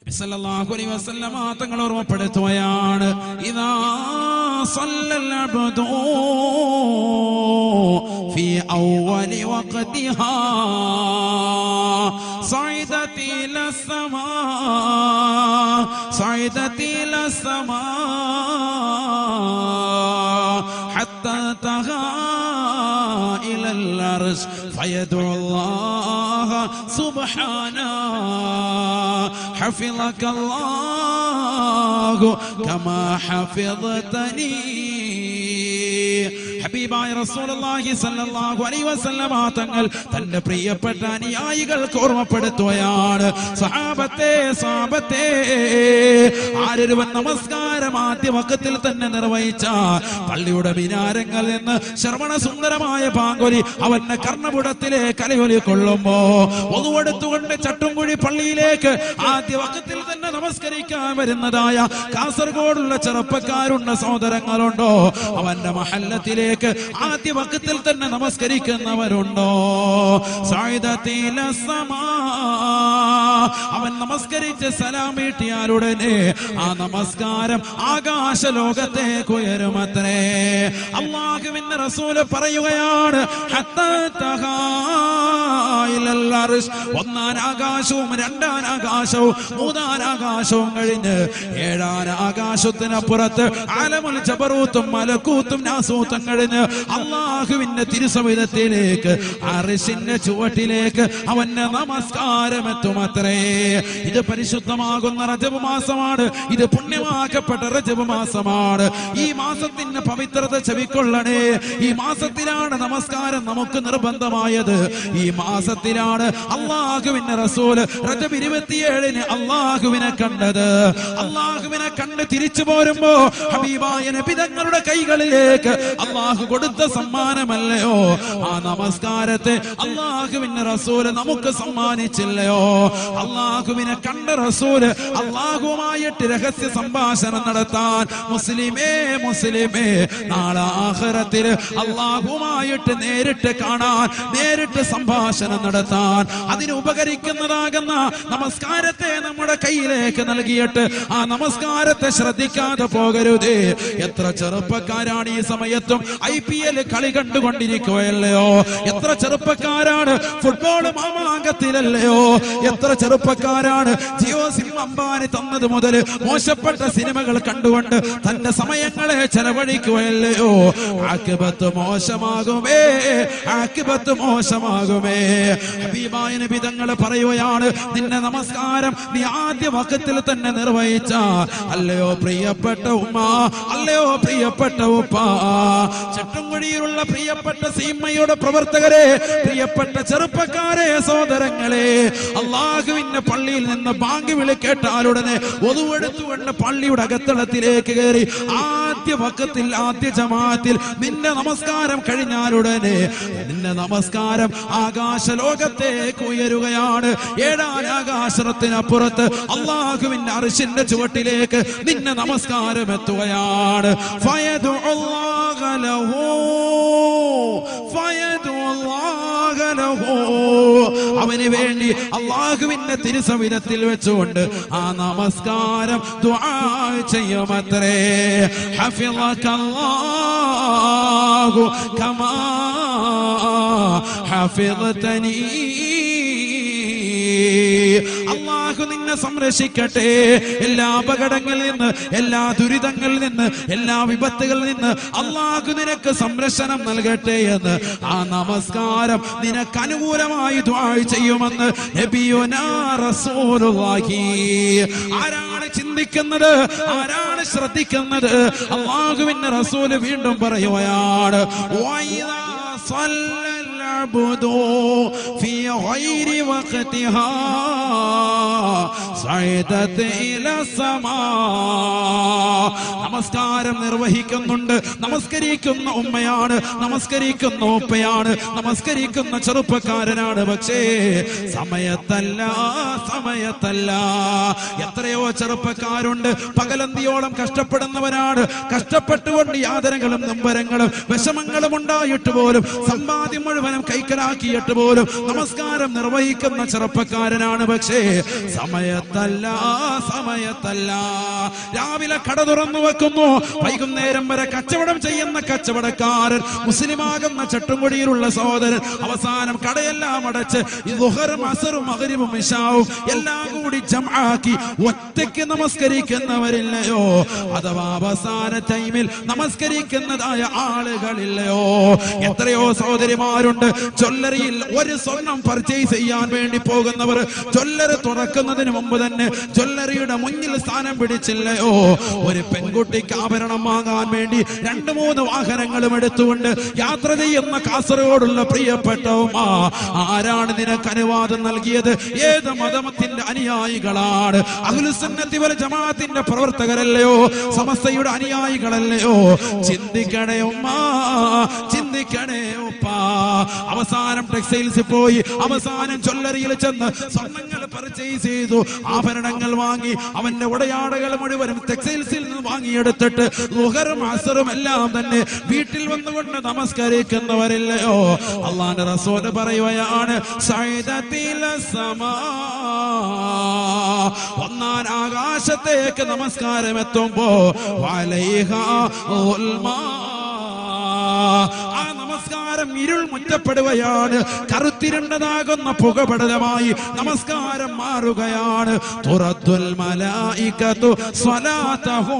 Speaker 1: സല്ലല്ലാഹു അലൈഹി വസല്ലം തങ്ങൾ ഓർമ്മപ്പെടുത്തുകയാണ്, ഇദാ സല്ലൽ അബ്ദു ഫീ അവ്വലി വഖതിഹാ സഅദത് ഇല സമാ ഹത്താ തഹാ ഇലൽ അർശ് ഫയദഉ അല്ലാഹ സുബ്ഹാനാ حفظك الله كما حفظتني. ഹബീബായ റസൂലുള്ളാഹി സ്വല്ലല്ലാഹു അലൈഹി വസല്ലമ തങ്ങൾ തന്റെ പ്രിയപ്പെട്ട അനുയായികൾക്ക് ഓർമ്മപ്പെടുത്തുകയാണ്, സഹാബത്തെ ആരൊരുവൻ നമസ്കാരം ആദ്യ വഖത്തിൽ തന്നെ നിർവഹിച്ച പള്ളിയുടെ മിനാരങ്ങളിൽ നിന്ന് ശ്രവണ സുന്ദരമായ പാങ്കൊലി അവന്റെ കർണപുടത്തിലേക്ക് അലയൊലി കൊള്ളുമ്പോ ഒന്നുകൊടുത്തുകൊണ്ട് ചട്ടുംകുഴി പള്ളിയിലേക്ക് ആദ്യ വഖത്തിൽ തന്നെ നമസ്കരിക്കാൻ വരുന്നതായ കാസർഗോഡുള്ള ചെറുപ്പക്കാരുണ്ട്, സഹോദരങ്ങളുണ്ടോ? അവന്റെ മഹല്ലത്തിലേക്ക് ആദ്യ വഖത്തിൽ തന്നെ നമസ്കരിക്കുന്നവരുണ്ടോ? അവൻ നമസ്കരിച്ച് സലാം വീട്ടിയാലുടനെ ആ നമസ്കാരം ആകാശ ലോകത്തേക്ക് ഉയരുമത്രേ. അല്ലാഹുവിന്റെ റസൂല് പറയുകയാണ്, ഒന്നാം ആകാശവും രണ്ടാം ആകാശവും മൂന്നാം ആകാശവും കഴിഞ്ഞ് ഏഴാം ആകാശത്തിനപ്പുറത്ത് ആലമുൽ ജബറൂത്തും മലക്കൂത്തും നാസൂത്തും കഴിഞ്ഞ് അല്ലാഹുവിന്റെ തിരുസവിധത്തിലേക്ക് അർശിന്റെ ചുവട്ടിലേക്ക് അവന്റെ നമസ്കാരം എത്തുമത്രേ. ഇത് പരിശുദ്ധമാകുന്ന റജബ് മാസമാണ്, ഇത് പുണ്യമാക്കപ്പെട്ട റജബ് മാസമാണ്. ഈ മാസത്തിന്റെ പവിത്രത ചെവിക്കൊള്ളണേ. ഈ മാസത്തിലാണ് നമസ്കാരം നമുക്ക് നിർബന്ധമായത്. ഈ മാസത്തിലാണ് അല്ലാഹുവിന്റെ റസൂൽ റജബ് 27 അല്ലാഹുവിനെ കണ്ടത്. അല്ലാഹുവിനെ കണ്ട് തിരിച്ചു പോരുമ്പോ ഹബീബായ നബി തങ്ങളുടെ കൈകളിലേക്ക് അല്ലാഹു കൊടുത്ത സമ്മാനമല്ലയോ ആ നമസ്കാരത്തെ അല്ലാഹുവിന്റെ റസൂൽ നമുക്ക് സമ്മാനിച്ചില്ലയോ? അല്ലാഹുവിനെ കണ്ട റസൂല് അല്ലാഹുവുമായിട്ട് രഹസ്യ സംഭാഷണം നടത്താൻ മുസ്ലിമേ നാളെ ആഖിറത്തിൽ അല്ലാഹുവുമായിട്ട് നേരിട്ട് കാണാൻ, നേരിട്ട് സംഭാഷണം നടത്താൻ അതിന് ഉപകരിക്കുന്നതാകുന്ന നമസ്കാരത്തെ നമ്മുടെ കയ്യിലേക്ക് നൽകിയിട്ട് ആ നമസ്കാരത്തെ ശ്രദ്ധിക്കാതെ പോകരുതേ. എത്ര ചെറുപ്പക്കാരാണ് ഈ സമയത്തും IPL കളി കണ്ടുകൊണ്ടിരിക്കുകയല്ലയോ? എത്ര ചെറുപ്പക്കാരാണ് ഫുട്ബോൾ മാമാങ്കത്തിലല്ലയോ? എത്ര ചെറുപ്പക്കാരാണ് ജിയോ സിം അംബാനി തന്നത് മുതൽ മോശപ്പെട്ട സിനിമകൾ കണ്ടുകൊണ്ട് തന്റെ സമയങ്ങളെ ചെലവഴിക്കുകയല്ലയോ? ആഖിബത്ത് മോശമാകുമേ. ഹബീബായ നബി തങ്ങൾ പറയുകയാണ്, നിന്റെ നമസ്കാരം നീ ആദ്യ വഖത്തിൽ തന്നെ നിർവഹിച്ച അല്ലയോ പ്രിയപ്പെട്ട ഉമ്മ, അല്ലയോ പ്രിയപ്പെട്ട ഉപ്പ, ചട്ടുംകുഴിയിലുള്ള പ്രിയപ്പെട്ട സീമയുടെ പ്രവർത്തകരെ, പ്രിയപ്പെട്ട ചെറുപ്പക്കാരെ, സഹോദരങ്ങളെ, അല്ലാഹുവിന്റെ പള്ളിയിൽ നിന്ന് ബാങ്ക് വിളി കേട്ടാലുടനെ ഒതുവെടുത്തുകൊണ്ട് പള്ളിയുടെ അകത്തളത്തിലേക്ക് കയറി ആദ്യ വഖത്തിൽ ആദ്യ ജമാഅത്തിൽ നിന്റെ നമസ്കാരം കഴിഞ്ഞാലുടനെ നിന്റെ നമസ്കാരം ആകാശ ലോകത്തേക്ക് ഉയരുകയാണ്. ഏഴാം ആകാശത്തിനപ്പുറത്ത് അല്ലാഹുവിന്റെ അർശിന്റെ ചുവട്ടിലേക്ക് നിന്റെ നമസ്കാരം എത്തുകയാണ്. അവന് വേണ്ടി അല്ലാഹുവിന്റെ തിരുസവിധത്തിൽ വെച്ചുകൊണ്ട് ആ നമസ്കാരം ദുആ ചെയ്യുമത്രേ. ഹഫിളകല്ലാഹു കമാ ഹഫിളതനി. അല്ലാഹു നിന്നെ സംരക്ഷിക്കട്ടെ എല്ലാ അപകടങ്ങളിൽ നിന്ന്, എല്ലാ ദുരിതങ്ങളിൽ നിന്ന്, എല്ലാ വിപത്തുകളിൽ നിന്ന് അല്ലാഹു നിനക്ക് സംരക്ഷണം നൽകട്ടെ എന്ന് ആ നമസ്കാരം നിനക്ക് അനുകൂലമായി ദുആ ചെയ്യുമെന്ന് നബിയുനാ റസൂലുള്ളാഹി. ആരാണ് ചിന്തിക്കുന്നത്? ആരാണ് ശ്രദ്ധിക്കുന്നത്? അല്ലാഹുവിന്റെ റസൂല് വീണ്ടും പറയുകയാണ്, വൈദാ സല്ലൽ അബ്ദു ഫീ ഗൈരി വഖതിഹാ സഅദത ഇലാ സമാ. നമസ്കാരം നിർവഹിക്കുന്നുണ്ട്, നമസ്കരിക്കുന്ന ഉമ്മയാണ്, നമസ്കരിക്കുന്ന ഉപ്പയാണ്, നമസ്കരിക്കുന്ന ചെറുപ്പക്കാരനാണ്. പക്ഷേ സമയത്തല്ല. എത്രയോ ചെറുപ്പക്കാരുണ്ട് പകലന്തിയോളം കഷ്ടപ്പെടുന്നവരാണ്. കഷ്ടപ്പെട്ടുകൊണ്ട് യാതനകളും നൊമ്പരങ്ങളും വിഷമങ്ങളും ഉണ്ടായിട്ട് പോലും, സമ്പാദ്യം മുഴുവനും കൈക്കലാക്കിയിട്ട് പോലും നമസ്കാരം നിർവഹിക്കുന്ന ചെറുപ്പക്കാരനാണ്. പക്ഷേ സമയത്തല്ല. രാവിലെ കട തുറന്നു വെക്കുന്നു, വൈകുന്നേരം വരെ കച്ചവടം ചെയ്യുന്ന കച്ചവടക്കാരൻ, മുസ്ലിമാകുന്ന ചട്ടുംകുടിയിലുള്ള സഹോദരൻ അവസാനം കടയെല്ലാം അടച്ച് ദുഹറും അസറും മഗ്രിബും ഇശാവും എല്ലാം കൂടി ജംആക്കി ഒറ്റയ്ക്ക് നമസ്കരിക്കുന്നവരില്ലയോ? അഥവാ അവസാന ടൈമിൽ നമസ്കരിക്കുന്നതായ ആളുകളില്ലയോ? എത്രയോ സഹോദരിമാരുണ്ട് ജ്വല്ലറിയിൽ ഒരു സ്വർണം പർച്ചേസ് ചെയ്യാൻ വേണ്ടി പോകുന്നവർ ജ്വല്ലറി തുറക്കുന്നതിന് മുമ്പ് തന്നെ ജ്വല്ലറിയുടെ മുന്നിൽ സ്ഥാനം പിടിച്ചില്ലയോ? ഒരു പെൺകുട്ടിക്ക് ആഭരണം വാങ്ങാൻ വേണ്ടി 2-3 വാഹനങ്ങളും എടുത്തുകൊണ്ട് യാത്ര ചെയ്യുന്ന കാസർഗോഡുള്ള പ്രിയപ്പെട്ട ഉമ്മ, ആരാണ് നിനക്ക് അനുവാദം നൽകിയത്? ഏത് മതത്തിന്റെ അനുയായികളാണ്? അഹ്ലുസുന്നത്തി വൽ ജമാഅത്തിന്റെ പ്രവർത്തകരല്ലയോ? സമസ്തയുടെ അനുയായികളല്ലയോ? ചിന്തിക്കണേ ഉമ്മ, ചിന്തിക്കണേ ഉപ്പ. അവസാനം ടെക്സ്റ്റൈൽസിൽ പോയി, അവസാനം ജ്വല്ലറിയിൽ ചെന്ന് സ്വർണ്ണങ്ങൾ പർച്ചേസ് ചെയ്തു, ആഭരണങ്ങൾ വാങ്ങി, അവന്റെ ഉടയാടകൾ മുഴുവനും ടെക്സ്റ്റൈൽസിൽ നിന്ന് വാങ്ങിയെടുത്തിട്ട് ളുഹറും അസറും എല്ലാം തന്നെ വീട്ടിൽ വന്നുകൊണ്ട് നമസ്കരിക്കുന്നവരില്ലയോ? അല്ലാഹുവിന്റെ റസൂൽ പറയുകയാണ്, ഒന്നാം ആകാശത്തേക്ക് നമസ്കാരം എത്തുമ്പോ ആ നമസ്കാരം ഇരുൾ മുറ്റപ്പെടുകയാണ്, കറുത്തിരുണ്ടതാകുന്ന പുകപടലമായി നമസ്കാരം മാറുകയാണ്. തുറത്തുൽ മലായികതു സ്വലാതഹു,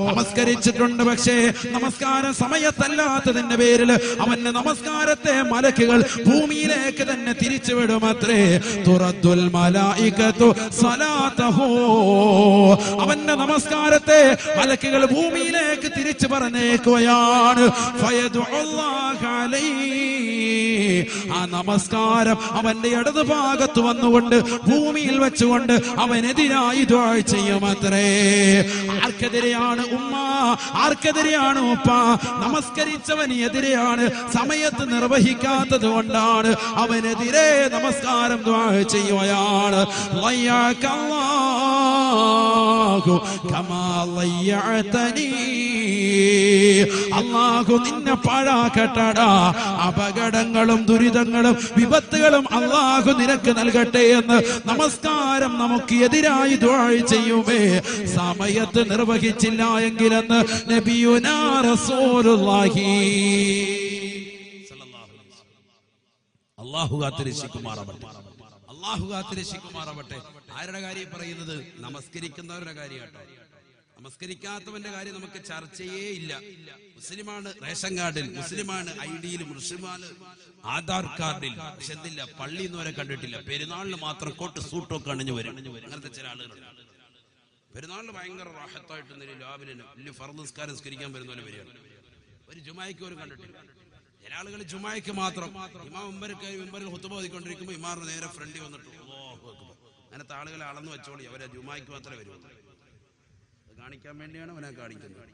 Speaker 1: നമസ്കരിച്ചിട്ടുണ്ട്, പക്ഷേ നമസ്കാരം സമയത്തല്ലാത്തതിന്റെ പേരിൽ അവന്റെ നമസ്കാരത്തെ മലക്കുകൾ ഭൂമിയിലേക്ക് തന്നെ തിരിച്ചുവിടുമത്രേ. തുറത്തുൽ മലായികതു സ്വലാതഹു, അവന്റെ നമസ്കാരത്തെ മലക്കുകൾ ഭൂമിയിലേക്ക് തിരിച്ചു പറഞ്ഞേക്കുകയാണ്. ആ നമസ്കാരം അവന്റെ ഇടതു ഭാഗത്ത് വന്നുകൊണ്ട് ഭൂമിയിൽ വെച്ചുകൊണ്ട് അവനെതിരായി ദുആ ചെയ്യുമത്രേ. ആർക്കെതിരെയാണ് ഉമ്മ? ആർക്കെതിരെയാണ് ഉപ്പ? നമസ്കരിച്ചവന് എതിരെയാണ്. സമയത്ത് നിർവഹിക്കാത്തത് കൊണ്ടാണ് അവനെതിരെ നമസ്കാരം ദുആ ചെയ്യുകയാണ്. അല്ലാഹു നിന്നെ പാഴാക്കട്ടടാ, അപകടങ്ങളും ദുരിതങ്ങളും വിപത്തുകളും അല്ലാഹു നിനക്ക് നൽകട്ടെ എന്ന് നമസ്കാരം നമുക്ക് എതിരായി ദുആ ചെയ്യുമേ. സമയത്ത് നിർവഹിച്ചില്ല എങ്കിലെന്ന് നബിയുനാ റസൂലുള്ളാഹി അല്ലാഹു കാത്തിരക്ഷിക്കുമാറാവട്ടെ, അല്ലാഹു കാത്തിരക്ഷിക്കുമാറാവട്ടെ. ആരുടെ കാര്യം പറയുന്നത്? നമസ്കരിക്കുന്നവരുടെ കാര്യം കേട്ടോ. നമസ്കരിക്കാത്തവന്റെ കാര്യം നമുക്ക് ചർച്ചയേ ഇല്ല. മുസ്ലിമാണ് റേഷൻ കാർഡിൽ, മുസ്ലിമാണ് ID-യിൽ, മുസ്ലിമാണ് ആധാർ കാർഡിൽ, പക്ഷെ എന്തില്ല, പള്ളിയിൽ നിന്ന് വരെ കണ്ടിട്ടില്ല. പെരുന്നാളിന് മാത്രം കോട്ട് സൂട്ടൊക്കെ അണിഞ്ഞു വരും. അങ്ങനത്തെ ചില ആളുകളുണ്ട്. പെരുന്നാളിന് ഭയങ്കര റാഹത്തായിട്ട് രാവിലെ വലിയ ഫർദ് നിസ്കാരം നിസ്കരിക്കാൻ വരുന്ന പോലെ വരികയാണ്. ഒരു ജുമായ്ക്ക് പോലും കണ്ടിട്ടില്ല. ചില ആളുകൾ ജുമായ്ക്ക് മാത്രം ഇമാം മെമ്പറിൽ ഹുതുബ ഓതിക്കൊണ്ടിരിക്കുമ്പോൾ ഇമാറിന് നേരെ ഫ്രണ്ടിൽ വന്നിട്ട് അങ്ങനത്തെ ആളുകളെ അളന്നു വെച്ചോളി, അവരെ ജുമായ്ക്ക് മാത്രമേ വരൂ. കാണിക്കാൻ വേണ്ടിയാണ് അവനെ കാണിക്കുന്നത്.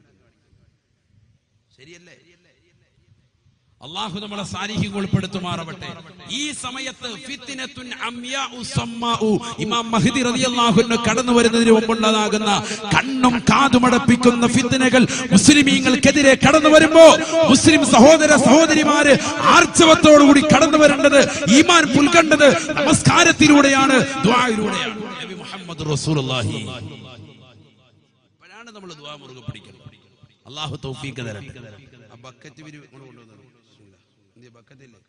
Speaker 1: ശരിയല്ലേ? അല്ലാഹു നമ്മളെ സാന്നിധ്യം ഉൾപ്പെടുത്തുമാറാവട്ടെ. ഈ സമയത്ത് ഫിത്നത്തുൻ അംയാഉ സമ്മാഉ, ഇമാം മഹ്ദി റളിയല്ലാഹു അൻഹു കടന്നു വരുന്നതിന് മുമ്പുള്ളതാകുന്ന കണ്ണും കാതുമടപ്പിക്കുന്ന ഫിത്നകൾ മുസ്ലിമീങ്ങൾക്കെതിരെ കടന്നു വരുമ്പോ മുസ്ലിം സഹോദര സഹോദരിമാര് ആർജവത്തോടുകൂടി കടന്നു വരേണ്ടത്, ഈമാൻ പുൽകേണ്ടത് നമസ്കാരത്തിലൂടെയാണ്, ദുആയിലൂടെയാണ്. നബി മുഹമ്മദ് റസൂലുള്ളാഹി അപ്പോഴാണ് നമ്മൾ ദുആ മുറുകെ പിടിക്കുന്നത്. അല്ലാഹു തൗഫീഖ് തരട്ടെ. ആ ബക്കറ്റ് കൊണ്ടുവന്നു ബക്കറ്റില്ലേ?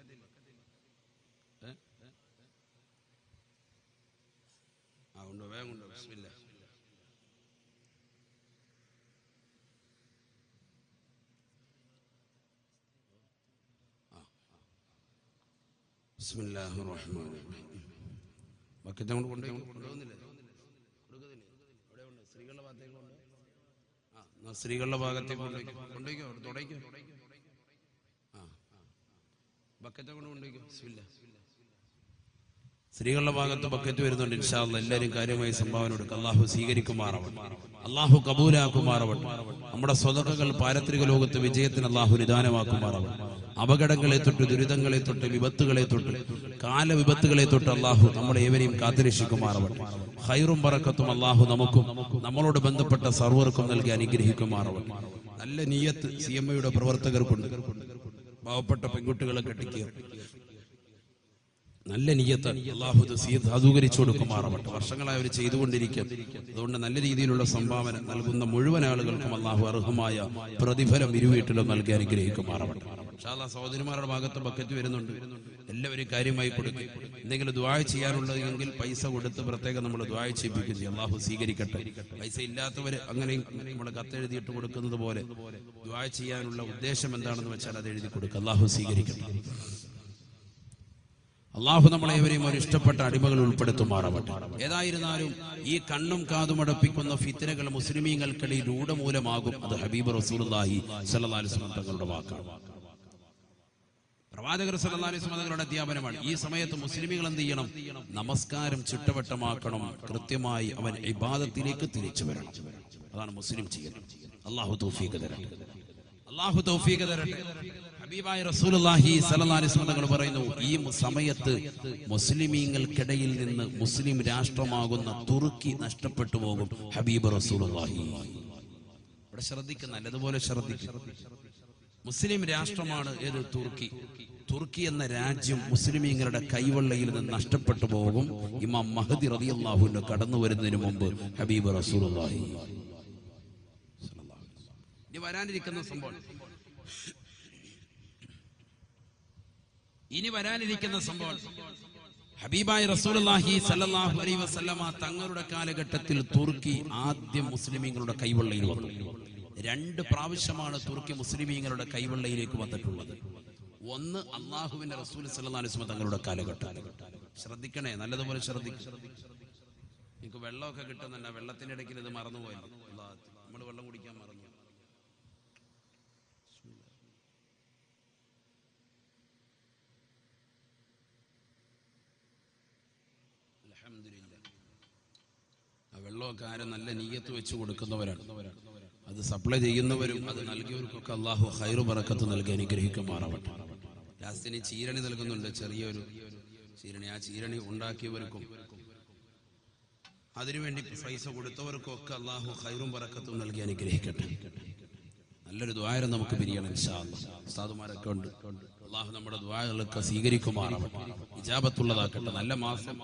Speaker 1: ഉണ്ടോ? വേഗം ഉണ്ടോ? ബിസ്മില്ലാ. ബിസ്മില്ലാഹിർ റഹ്മാനിർ റഹീം. ബക്കറ്റ് കൊണ്ട് കൊണ്ടുവന്നില്ലേ? സ്ത്രീകളുടെ ഭാഗത്തേക്ക് സ്ത്രീകളുടെ ഭാഗത്തേക്ക് കൊണ്ടുപോയിക്കോ, തുടയ്ക്കോ. ബക്കറ്റ് കൊണ്ട് കൊണ്ടുപോയിക്കോ. ബിസ്മില്ലാ. സ്ത്രീകളുടെ ഭാഗത്ത് ബക്കറ്റ് വരുന്നുണ്ട്. ഇൻഷാ അല്ലാഹ് എല്ലാവരും കാര്യമായി സംഭാവന കൊടുക്കുക. അല്ലാഹു സ്വീകരിക്കുമാറാവട്ടെ, അല്ലാഹു കബൂലാക്കുമാറാവട്ടെ. നമ്മുടെ സ്വതക്കകൾ പാരത്രിക ലോകത്ത് വിജയത്തിന് അല്ലാഹു നിദാനമാക്കുമാറാവട്ടെ. അപകടങ്ങളെ തൊട്ട്, ദുരിതങ്ങളെ തൊട്ട്, വിപത്തുകളെ തൊട്ട്, കാലവിപത്തുകളെ തൊട്ട് അല്ലാഹു നമ്മളെ ഏവരെയും കാത്തുരക്ഷിക്കുമാറാവട്ടെ. ഖൈറും ബറക്കത്തും അല്ലാഹു നമുക്കും നമ്മളോട് ബന്ധപ്പെട്ട സർവർക്കും നൽകി അനുഗ്രഹിക്കുമാറാവട്ടെ. നല്ല നിയ്യത്ത് CMA പ്രവർത്തകർക്കുണ്ട്. പാവപ്പെട്ട പെൺകുട്ടികളെ കെട്ടിക്കുക, നല്ല നിയ്യത്ത് അല്ലാഹു സാധൂകരിച്ചു കൊടുക്കുമാറാവട്ടെ. വർഷങ്ങളായി അവർ ചെയ്തുകൊണ്ടിരിക്കും. അതുകൊണ്ട് നല്ല രീതിയിലുള്ള സംഭാവന നൽകുന്ന മുഴുവൻ ആളുകൾക്കും അല്ലാഹു അർഹമായ പ്രതിഫലം ഇരുവീട്ടിലും നൽകി അനുഗ്രഹിക്കുമാറാവട്ടെ. ഇൻഷാ അല്ലാഹ് സഹോദരിമാരുടെ ഭാഗത്ത് ബക്കറ്റ് വരുന്നുണ്ട്. എല്ലാവരും കാര്യമായി കൊടുക്കും. എന്തെങ്കിലും ദുആ ചെയ്യാനുള്ളതെങ്കിൽ പൈസ കൊടുത്ത് പ്രത്യേകം നമ്മൾ ദുആ ചെയ്യിപ്പിക്കും. അല്ലാഹു സ്വീകരിക്കട്ടെ. പൈസ ഇല്ലാത്തവര് അങ്ങനെ നമ്മൾ കത്തെഴുതിയിട്ട് കൊടുക്കുന്നത് പോലെ ദുആ ചെയ്യാനുള്ള ഉദ്ദേശം എന്താണെന്ന് വെച്ചാൽ അത് എഴുതി കൊടുക്കുക. അല്ലാഹു സ്വീകരിക്കട്ടെ. അള്ളാഹു നമ്മളേവരെയും ഒരു ഇഷ്ടപ്പെട്ട അടിമകൾ ഉൾപ്പെടുത്തുമാറാവട്ടെ. ഏതായിരുന്നാലും ഈ കണ്ണും കാതും അടപ്പിക്കുന്ന ഫിത്നകൾ മുസ്ലിമീങ്ങൾക്കിടയിൽ രൂഢമൂലമാകും. അത് ഹബീബ് റസൂലുള്ളാഹി സ്വല്ലല്ലാഹു അലൈഹി വസല്ലം തങ്ങളുടെ വാക്കാണ്. പ്രവാചകർ സല്ലല്ലാഹു അലൈഹി വസല്ലം തങ്ങളുടെ അധ്യാപനമാണ്. ഈ സമയത്ത് മുസ്ലിമീങ്ങൾ എന്ത് ചെയ്യണം? നമസ്കാരം ചിട്ടവട്ടമാക്കണം. കൃത്യമായി അവൻ ഇബാദത്തിലേക്ക് തിരിച്ചു വരണം. അതാണ് മുസ്ലിം ചെയ്യുന്നത്. അള്ളാഹു തൗഫീഖ് തരട്ടെ. അള്ളാഹു തൗഫീഖ് തരട്ടെ. ഹബീബായ റസൂലുള്ളാഹി സ്വല്ലല്ലാഹു അലൈഹി വസല്ലം തങ്ങൾ പറയുന്നു, ഈ സമയത്ത് മുസ്ലിമീങ്ങൾക്കിടയിൽ നിന്ന് മുസ്ലിം രാഷ്ട്രമാകുന്ന തുർക്കി നഷ്ടപ്പെട്ടു പോകും. ഹബീബ് റസൂലുള്ളാഹി ഇവിടെ ശ്രദ്ധിക്കുക, നല്ലതുപോലെ ശ്രദ്ധിക്കുക. മുസ്ലിം രാഷ്ട്രമാണ് ഏത്? തുർക്കി. തുർക്കി എന്ന രാജ്യം മുസ്ലിമീങ്ങളുടെ കൈവെള്ളയിൽ നിന്ന് നഷ്ടപ്പെട്ടു പോകും. ഇമാം മഹദി റളിയല്ലാഹു അൻഹു കടന്നു വരുന്നതിന് മുമ്പ് ഹബീബ് റസൂലുള്ളാഹി. ഇനി വരാനിരിക്കുന്ന സംഭവം ഹബീബായ റസൂലുള്ളാഹി സ്വല്ലല്ലാഹു അലൈഹി വസല്ലമ തങ്ങളുടെ കാലഘട്ടത്തിൽ തുർക്കി ആദ്യം മുസ്ലിമീങ്ങളുടെ കൈവെള്ളയിൽ വന്നു. 2 പ്രാവശ്യമാണ് തുർക്കി മുസ്ലിമീങ്ങളുടെ കൈവെള്ളയിലേക്ക് വന്നിട്ടുള്ളത്. ഒന്ന് അള്ളാഹുവിന്റെ റസൂൽ സ്വല്ലല്ലാഹു അലൈഹി വസല്ലം തങ്ങളുടെ കാലഘട്ടം. ശ്രദ്ധിക്കണേ, നല്ലതുപോലെ ശ്രദ്ധിക്കും. എനിക്ക് വെള്ളമൊക്കെ കിട്ടുന്നുണ്ട്. വെള്ളത്തിന്റെ ഇടയ്ക്ക് ഇത് മറന്നുപോയല്ലോ. നമ്മൾ വെള്ളം കുടിക്കാൻ മറന്നു. വെള്ളമൊക്കെ ആരും നല്ല നീയത്ത് വെച്ച് കൊടുക്കുന്നവരാണ്. അത് സപ്ലൈ ചെയ്യുന്നവരും അത് നൽകിയവർക്കൊക്കെ അള്ളാഹു ഖൈറു ബറക്കത്ത് നൽകി അനുഗ്രഹിക്കുമാറാവട്ടെ. ലാസ്റ്റിന് ചീരണി നൽകുന്നുണ്ട്, ചെറിയൊരു ചീരണി. ആ ചീരണി ഉണ്ടാക്കിയവർക്കും അതിനുവേണ്ടി പൈസ കൊടുത്തവർക്കും ഒക്കെ അള്ളാഹു ഖൈറും ബറക്കത്തും നൽകി അനുഗ്രഹിക്കട്ടെ. നല്ലൊരു ദുആ നമുക്ക് പിരിയണം ഇൻഷാ അല്ലാഹ്. ഉസ്താദുമാരൊക്കെ ഉണ്ട്. അള്ളാഹു നമ്മുടെ ദുആകളൊക്കെ സ്വീകരിക്കുമാറാവട്ടെ, ഇജാബത്തുള്ളതാക്കട്ടെ. നല്ല മാസം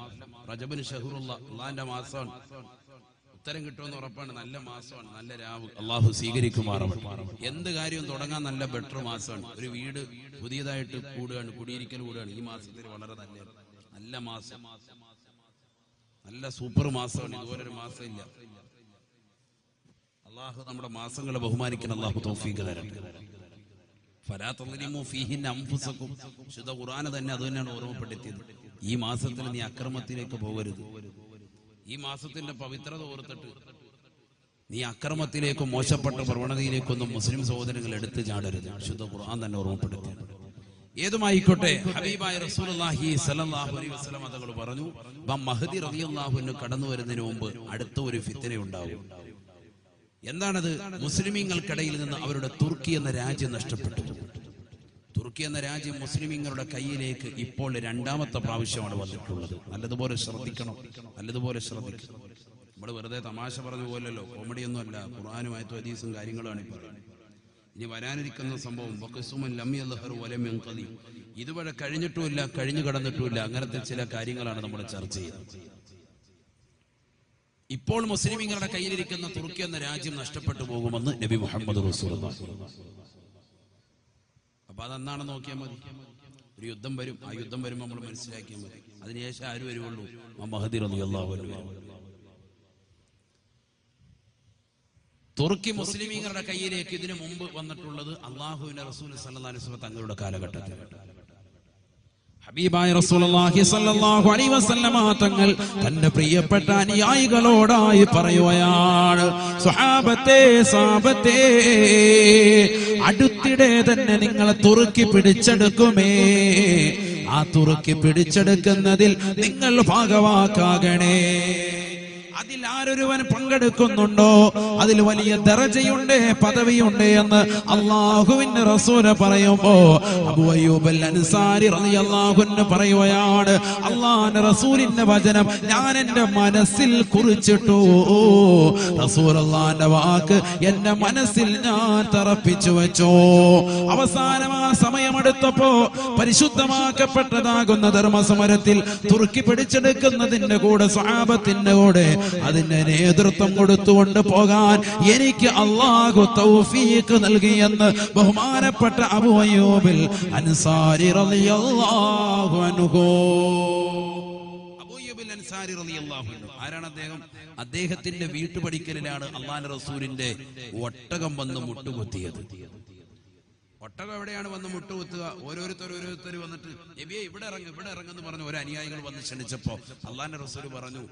Speaker 1: റജബിന് ഷഹറുള്ള അള്ളാഹിന്റെ മാസമാണ്. ഉത്തരം കിട്ടുമെന്ന് ഉറപ്പാണ്. നല്ല മാസമാണ്, നല്ല രാവ്. അള്ളാഹു സ്വീകരിക്കുമാറാവട്ടെ. എന്ത് കാര്യവും തുടങ്ങാൻ നല്ല ബെറ്റർ മാസമാണ്. ഒരു വീട് പുതിയതായിട്ട് കൂടുകയാണ്, കുടിയിരിക്കൽ കൂടുകയാണ്. ഈ മാസത്തിൽ വളരെ നല്ല മാസം, നല്ല സൂപ്പർ മാസമാണ്. ഇതുപോലൊരു മാസം ഇല്ല. അള്ളാഹു നമ്മുടെ മാസങ്ങളെ ബഹുമാനിക്കണം. അള്ളാഹു തൗഫീഖ് തരട്ടെ. ഫലാ തദ്ലിമു ഫീഹിന്ന അൻഫുസകും. ശുദ്ധ ഖുർആൻ തന്നെ അത് തന്നെയാണ് ഓർമ്മപ്പെടുത്തിയത്. ഈ മാസത്തിൽ നീ അക്രമത്തിലേക്ക് പോകരുത്. ഈ മാസത്തിന്റെ പവിത്രത ഓർത്തിട്ട് നീ അക്രമത്തിലേക്കും മോശപ്പെട്ട പ്രവണതയിലേക്കൊന്നും മുസ്ലിം സഹോദരങ്ങൾ എടുത്തു ചാടരുത്. ശുദ്ധ ഖുർആൻ തന്നെ ഓർമ്മപ്പെടുത്തി. ഏതുമായിക്കോട്ടെ, ഹബീബായ റസൂലുള്ളാഹി സ്വല്ലല്ലാഹു അലൈഹി വസല്ലം തങ്ങൾ പറഞ്ഞു, മഹദി റളിയല്ലാഹു അൻഹു കടന്നു വരുന്നതിന് മുമ്പ് അടുത്ത ഒരു ഫിത്ന ഉണ്ടാവും. എന്താണത്? മുസ്ലിമീങ്ങൾക്കിടയിൽ നിന്ന് അവരുടെ തുർക്കി എന്ന രാജ്യം നഷ്ടപ്പെട്ടു. തുർക്കി എന്ന രാജ്യം മുസ്ലിമീങ്ങളുടെ കയ്യിലേക്ക് ഇപ്പോൾ 2ാമത്തെ പ്രാവശ്യമാണ് വന്നിട്ടുള്ളത്. നല്ലതുപോലെ ശ്രദ്ധിക്കണം, നല്ലതുപോലെ ശ്രദ്ധിക്കണം. നമ്മൾ വെറുതെ തമാശ പറഞ്ഞു പോലല്ലോ, കോമഡിയൊന്നും അല്ല. ഖുർആനുമായിട്ട് ഹദീസും കാര്യങ്ങളാണ് ഈ പറയുന്നത്. ഇനി വരാനിരിക്കുന്ന സംഭവം ഇതുവരെ കഴിഞ്ഞിട്ടുമില്ല, കഴിഞ്ഞു കടന്നിട്ടുമില്ല. അങ്ങനത്തെ ചില കാര്യങ്ങളാണ് നമ്മൾ ചർച്ച ചെയ്യുന്നത്. ഇപ്പോൾ മുസ്ലിമീങ്ങളുടെ കയ്യിലിരിക്കുന്ന തുർക്കി എന്ന രാജ്യം നഷ്ടപ്പെട്ടു പോകുമെന്ന് നബി മുഹമ്മദ് റസൂലുള്ളാഹി. അപ്പൊ അതെന്താണെന്ന് നോക്കിയാൽ മതി. ഒരു യുദ്ധം വരും. ആ യുദ്ധം വരുമ്പോൾ നമ്മൾ മനസ്സിലാക്കിയാൽ മതി. അതിനുശേഷം ആര് വരുവുള്ളൂ? മഹദി റളിയല്ലാഹു അൻഹു. തുർക്കി മുസ്ലിമീങ്ങളുടെ കയ്യിലേക്ക് ഇതിനു മുമ്പ് വന്നിട്ടുള്ളത് അള്ളാഹുവിന്റെ റസൂൽ സ്വല്ലല്ലാഹു അലൈഹി വസല്ലം തങ്ങളുടെ കാലഘട്ടത്തിൽ. ഹബീബായ റസൂലുള്ളാഹി സ്വല്ലല്ലാഹു അലൈഹി വസല്ലമ തങ്ങൾ തന്റെ പ്രിയപ്പെട്ട അനുയായികളോടായി പറയുകയാണ്, സ്വഹാബത്തെ, സ്വഹാബത്തെ, അടുത്തിടെ തന്നെ നിങ്ങളെ തുർക്കി പിടിച്ചെടുക്കുമേ. ആ തുർക്കി പിടിച്ചെടുക്കുന്നതിൽ നിങ്ങൾ ഭാഗവാക്കാകണേ. അതിൽ ആരൊരുവൻ പങ്കെടുക്കുന്നുണ്ടോ അതിൽ വലിയ ദറജയുണ്ട്, പദവിയുണ്ട് എന്ന് അല്ലാഹുവിന്റെ റസൂൽ പറയുമ്പോ അബൂ അയ്യൂബ് അൽ അൻസാരി റളിയല്ലാഹു അൻഹു പറയുകയാണ്, അല്ലാഹുവിന്റെ റസൂലിന്റെ വചനം ഞാൻ എന്റെ മനസ്സിൽ കുറിച്ചിട്ടു. റസൂലുള്ളാഹിന്റെ വാക്ക് എന്റെ മനസ്സിൽ ഞാൻ തറപ്പിച്ചു വെച്ചു. അവസാനം ആ സമയമെടുത്തപ്പോ പരിശുദ്ധമാക്കപ്പെട്ടതാകുന്ന ധർമ്മസമരത്തിൽ തുർക്കി പിടിച്ചെടുക്കുന്നതിന്റെ കൂടെ സ്വഹാബത്തിന്റെ കൂടെ അതിന്റെ നേതൃത്വം കൊടുത്തുകൊണ്ട് പോകാൻ എനിക്ക് അല്ലാഹു തൗഫീഖ് നൽകിയെന്ന് ബഹുമാനപ്പെട്ട അബൂ അയ്യൂബ് അൻസാരി റളിയല്ലാഹു അൻഹു. അബൂ അയ്യൂബ് അൻസാരി റളിയല്ലാഹു അൻഹു ആരാണ്? അദ്ദേഹം അദ്ദേഹത്തിന്റെ വീട്ടുപടിക്കലിലാണ് അല്ലാഹുവിന്റെ റസൂലിന്റെ ഒട്ടകം വന്ന് മുട്ടുകുത്തിയത്. ഒട്ടകം എവിടെയാണ് വന്ന് മുട്ടുകുത്തുക? ഓരോരുത്തർ വന്നിട്ട് നബിയെ ഇവിടെ ഇറങ്ങെന്ന് പറഞ്ഞു ഒരു അനുയായികൾ വന്ന് ക്ഷണിച്ചപ്പോ അള്ളാന്റെ റസൂൽ പറഞ്ഞു,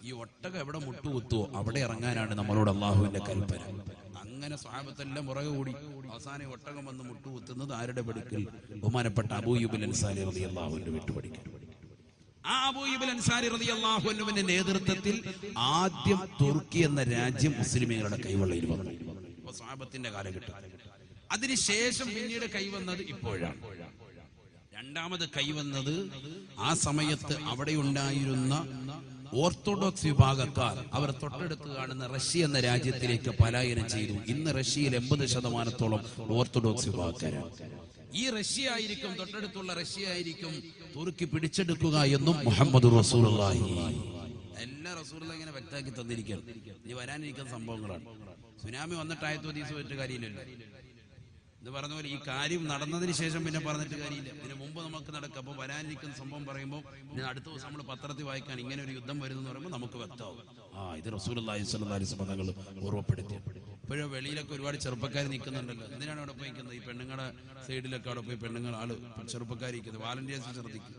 Speaker 1: ഈ ഒട്ടകം എവിടെ മുട്ടുകുത്തുവോ അവിടെ ഇറങ്ങാനാണ് നമ്മളോട് അള്ളാഹുവിന്റെ കൽപ്പന. അങ്ങനെ സ്വഹാബത്തെല്ലാം പുറകെ കൂടി അവസാനം ഒട്ടകം വന്ന് മുട്ടുകുത്തുന്നത് ആരുടെ പഠിക്കൽ? ബഹുമാനപ്പെട്ട അബൂ അയ്യൂബ് അൻസാരി റളിയല്ലാഹു അൻഹു വിട്ടുപഠിക്കൽ. ആ അബൂ അയ്യൂബ് അൻസാരി റളിയല്ലാഹു അൻഹുവിന്റെ നേതൃത്വത്തിൽ ആദ്യം തുർക്കി എന്ന രാജ്യം മുസ്ലിമീങ്ങളുടെ കൈവെള്ളയിൽ വന്നു. അപ്പൊ സ്വഹാബത്തിന്റെ കാലഘട്ടം. അതിനുശേഷം പിന്നീട് കൈവന്നത് ഇപ്പോഴാണ്. രണ്ടാമത് കൈവന്നത് ആ സമയത്ത് അവിടെ ഉണ്ടായിരുന്ന ഓർത്തഡോക്സ് വിഭാഗക്കാർ അവർ തൊട്ടടുത്ത് കാണുന്ന റഷ്യ എന്ന രാജ്യത്തിലേക്ക് പലായനം ചെയ്തു. ഇന്ന് റഷ്യയിൽ 80% ഓർത്തഡോക്സ് വിഭാഗക്കാരാണ്. ഈ റഷ്യ ആയിരിക്കും, തൊട്ടടുത്തുള്ള റഷ്യ ആയിരിക്കും തുർക്കി പിടിച്ചെടുക്കുക എന്നും മുഹമ്മദ് റസൂലുള്ളാഹി എല്ലാ റസൂലുള്ളാഹി ഇങ്ങനെ വ്യക്തമാക്കി തന്നിരിക്കുകയാണ്. ഇനി വരാനിരിക്കുന്ന സംഭവങ്ങളാണ്. സുനാമി വന്നിട്ട് ആയത്തോദീസ് വെച്ച കാര്യമില്ലല്ലോ എന്ന് പറഞ്ഞ പോലെ ഈ കാര്യം നടന്നതിന് ശേഷം പിന്നെ പറഞ്ഞിട്ട് കാര്യമില്ല. ഇതിന് മുമ്പ് നമുക്ക് നടക്കാം. അപ്പോൾ വരാനിരിക്കുന്ന സംഭവം പറയുമ്പോൾ ഇനി അടുത്ത ദിവസം നമ്മൾ പത്രത്തിൽ വായിക്കാൻ ഇങ്ങനെ ഒരു യുദ്ധം വരുന്നു പറയുമ്പോൾ നമുക്ക് വ്യക്തമാവും, ഇത് റസൂലുള്ളാഹി സ്വല്ലല്ലാഹി അലൈഹി വസല്ലം തങ്ങൾ ഓർമ്മപ്പെടുത്തി. ഇപ്പോഴും വെളിയിലൊക്കെ ഒരുപാട് ചെറുപ്പക്കാർ നിൽക്കുന്നുണ്ടല്ലോ. എന്തിനാണ് അവിടെ പോയി നിൽക്കുന്നത്? ഈ പെണ്ണുങ്ങളുടെ സൈഡിലൊക്കെ അവിടെ പോയി പെണ്ണുങ്ങൾ ചെറുപ്പക്കാർ ഇരിക്കുന്നത്. വാലണ്ടിയേഴ്സ് ശ്രദ്ധിക്കും.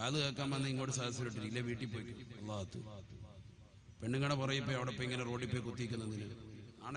Speaker 1: അത് കേൾക്കാൻ വന്ന് ഇങ്ങോട്ട് സദസ്സിലിട്ടില്ല, വീട്ടിൽ പോയി അള്ളാഹത്ത് പെണ്ണുങ്ങളുടെ പുറകെ പോയി അവിടെ പോയി ഇങ്ങനെ റോഡിൽ പോയി കുത്തിക്കുന്നതിന്